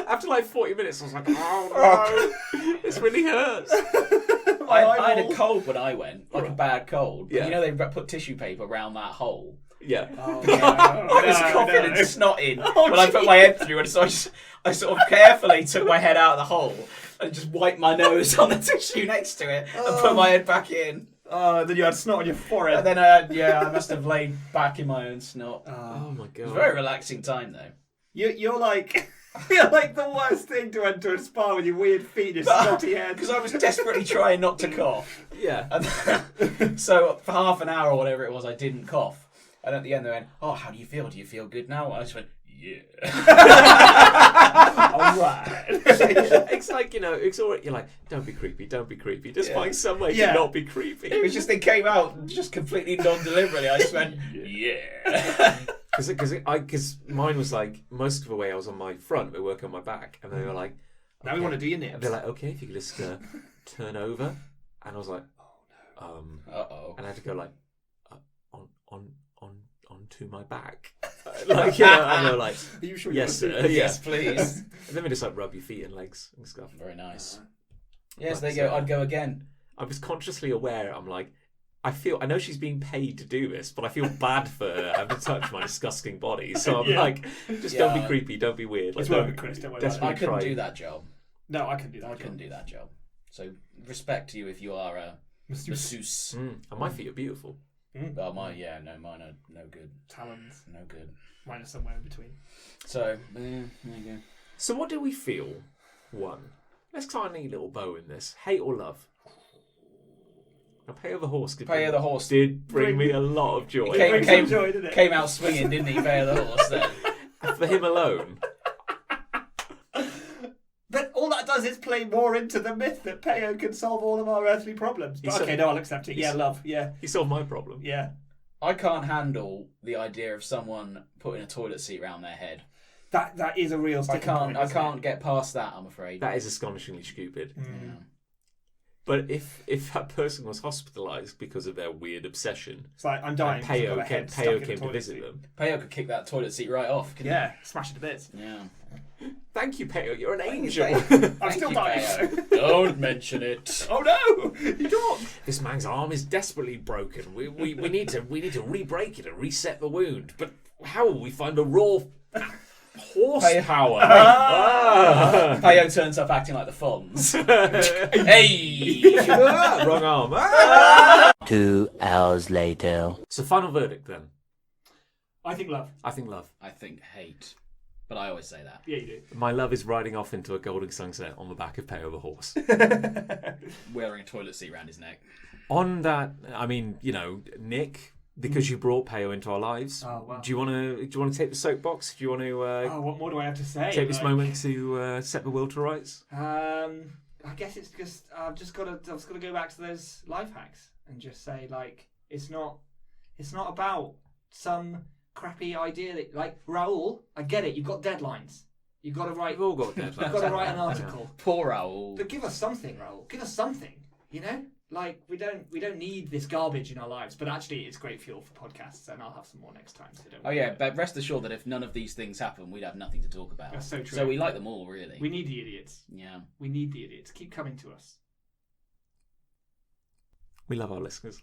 After like 40 minutes, I was like, oh no, this really hurts. I had a cold when I went, like a bad cold. Yeah. You know, they put tissue paper around that hole. Yeah. Oh, I was coughing and snotting when I put my head through, and so I sort of carefully took my head out of the hole and just wiped my nose on the tissue next to it and put my head back in. Oh, then you had snot on your forehead. And then I must have laid back in my own snot. Oh my god. It was a very relaxing time though. You're like the worst thing to enter a spa with your weird feet and your snotty head. Because I was desperately trying not to cough. Yeah. And so for half an hour or whatever it was, I didn't cough. And at the end they went, "Oh, how do you feel? Do you feel good now?" And I just went, "Yeah." All right. It's like, it's all right. You're like, don't be creepy, don't be creepy. Just find some way to not be creepy. It was just, it came out just completely non-deliberately. I just went, "Yeah." Because mine was like, most of the way I was on my front, they were working on my back, and they were like, Now we want to do your nips. And they're like, okay, if you could just turn over. And I was like, Uh-oh. and I had to go like, onto my back. And they're like, Are you sure? yes, you sir. Yes, please. And then we just like rub your feet and legs and stuff. Very nice. Yes, there you go. I'd go again. I was consciously aware. I'm like, I know she's being paid to do this, but I feel bad for her having to touch my disgusting body. So I'm like, just don't be creepy, don't be weird. It's like, working, Chris. Don't worry about it. I couldn't do that job. No, I couldn't do that. I couldn't do that job. So respect to you if you are a masseuse. And my feet are beautiful. Oh, mine are no good. Talons. No good. Mine are somewhere in between. So, there you go. So what do we feel? One. Let's tie a neat little bow in this. Hate or love? Now, Pay of the Horse did bring me a lot of joy. Came out swinging, didn't he, Pay of the Horse then? For him alone. But all that does is play more into the myth that Peo can solve all of our earthly problems. But okay, no, I'll accept it. Yeah, love. Yeah. He solved my problem. Yeah. I can't handle the idea of someone putting a toilet seat around their head. That is a real sticking point, I can't get past that, I'm afraid. That is astonishingly stupid. Yeah. But if that person was hospitalised because of their weird obsession, it's like, I'm dying. Peo came to visit them. Peo could kick that toilet seat right off. Smash it to bits. Yeah. Thank you, Peo. You're an angel. I'm still dying. Don't mention it. Oh no! You don't. This man's arm is desperately broken. We need to re-break it and reset the wound. But how will we find a raw horsepower? Peo turns up acting like the Fonz. Hey! Wrong arm. 2 hours later. So final verdict then. I think love. I think love. I think hate. But I always say that. Yeah, you do. My love is riding off into a golden sunset on the back of Peo the Horse. Wearing a toilet seat around his neck. On that, I mean, Nick, because you brought Peo into our lives. Oh, wow. Do you want to take the soapbox? Do you want to? What more do I have to say? Take this moment to set the world to rights. I guess it's just I've just got to go back to those life hacks and just say it's not about some crappy idea that Raoul. I get it. You've got deadlines. You've got to write. We've all got deadlines. You've got to write an article. Poor Raoul. But give us something, Raoul. Give us something. We don't need this garbage in our lives. But actually, it's great fuel for podcasts, and I'll have some more next time. So don't worry. But rest assured that if none of these things happen, we'd have nothing to talk about. That's so true. So we like them all, really. We need the idiots. Yeah. We need the idiots. Keep coming to us. We love our listeners.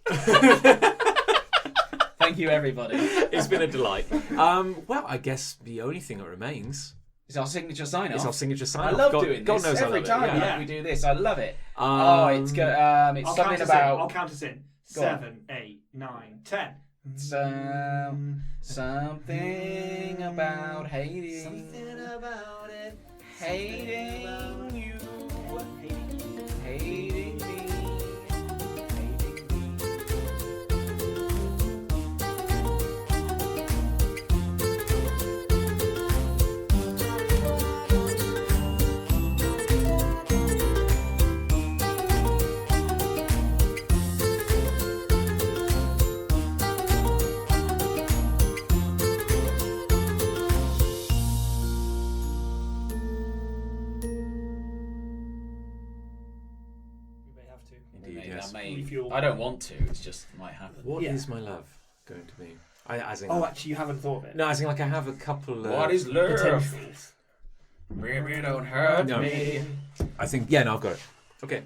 Thank you, everybody. It's been a delight. Well, I guess the only thing that remains It's our signature sign-off. is our signature sign. I love doing God this. knows I Every love time it. Yeah. we do this, I love it. It's I'll something count us about... in. I'll count us in. Go on. 7, 8, 9, 10. Something about hating. Something about it. Hating you. Hating me. Hating me. You may have to. Indeed, yes. Refuel. I don't want to. It's just might happen. What Yeah. is my love going to be? As in, Oh, actually, you haven't thought of it. no, as in like I have a couple of... What is love? Potentials. Baby, don't hurt No. me. I think, yeah, no, I've got it. Okay.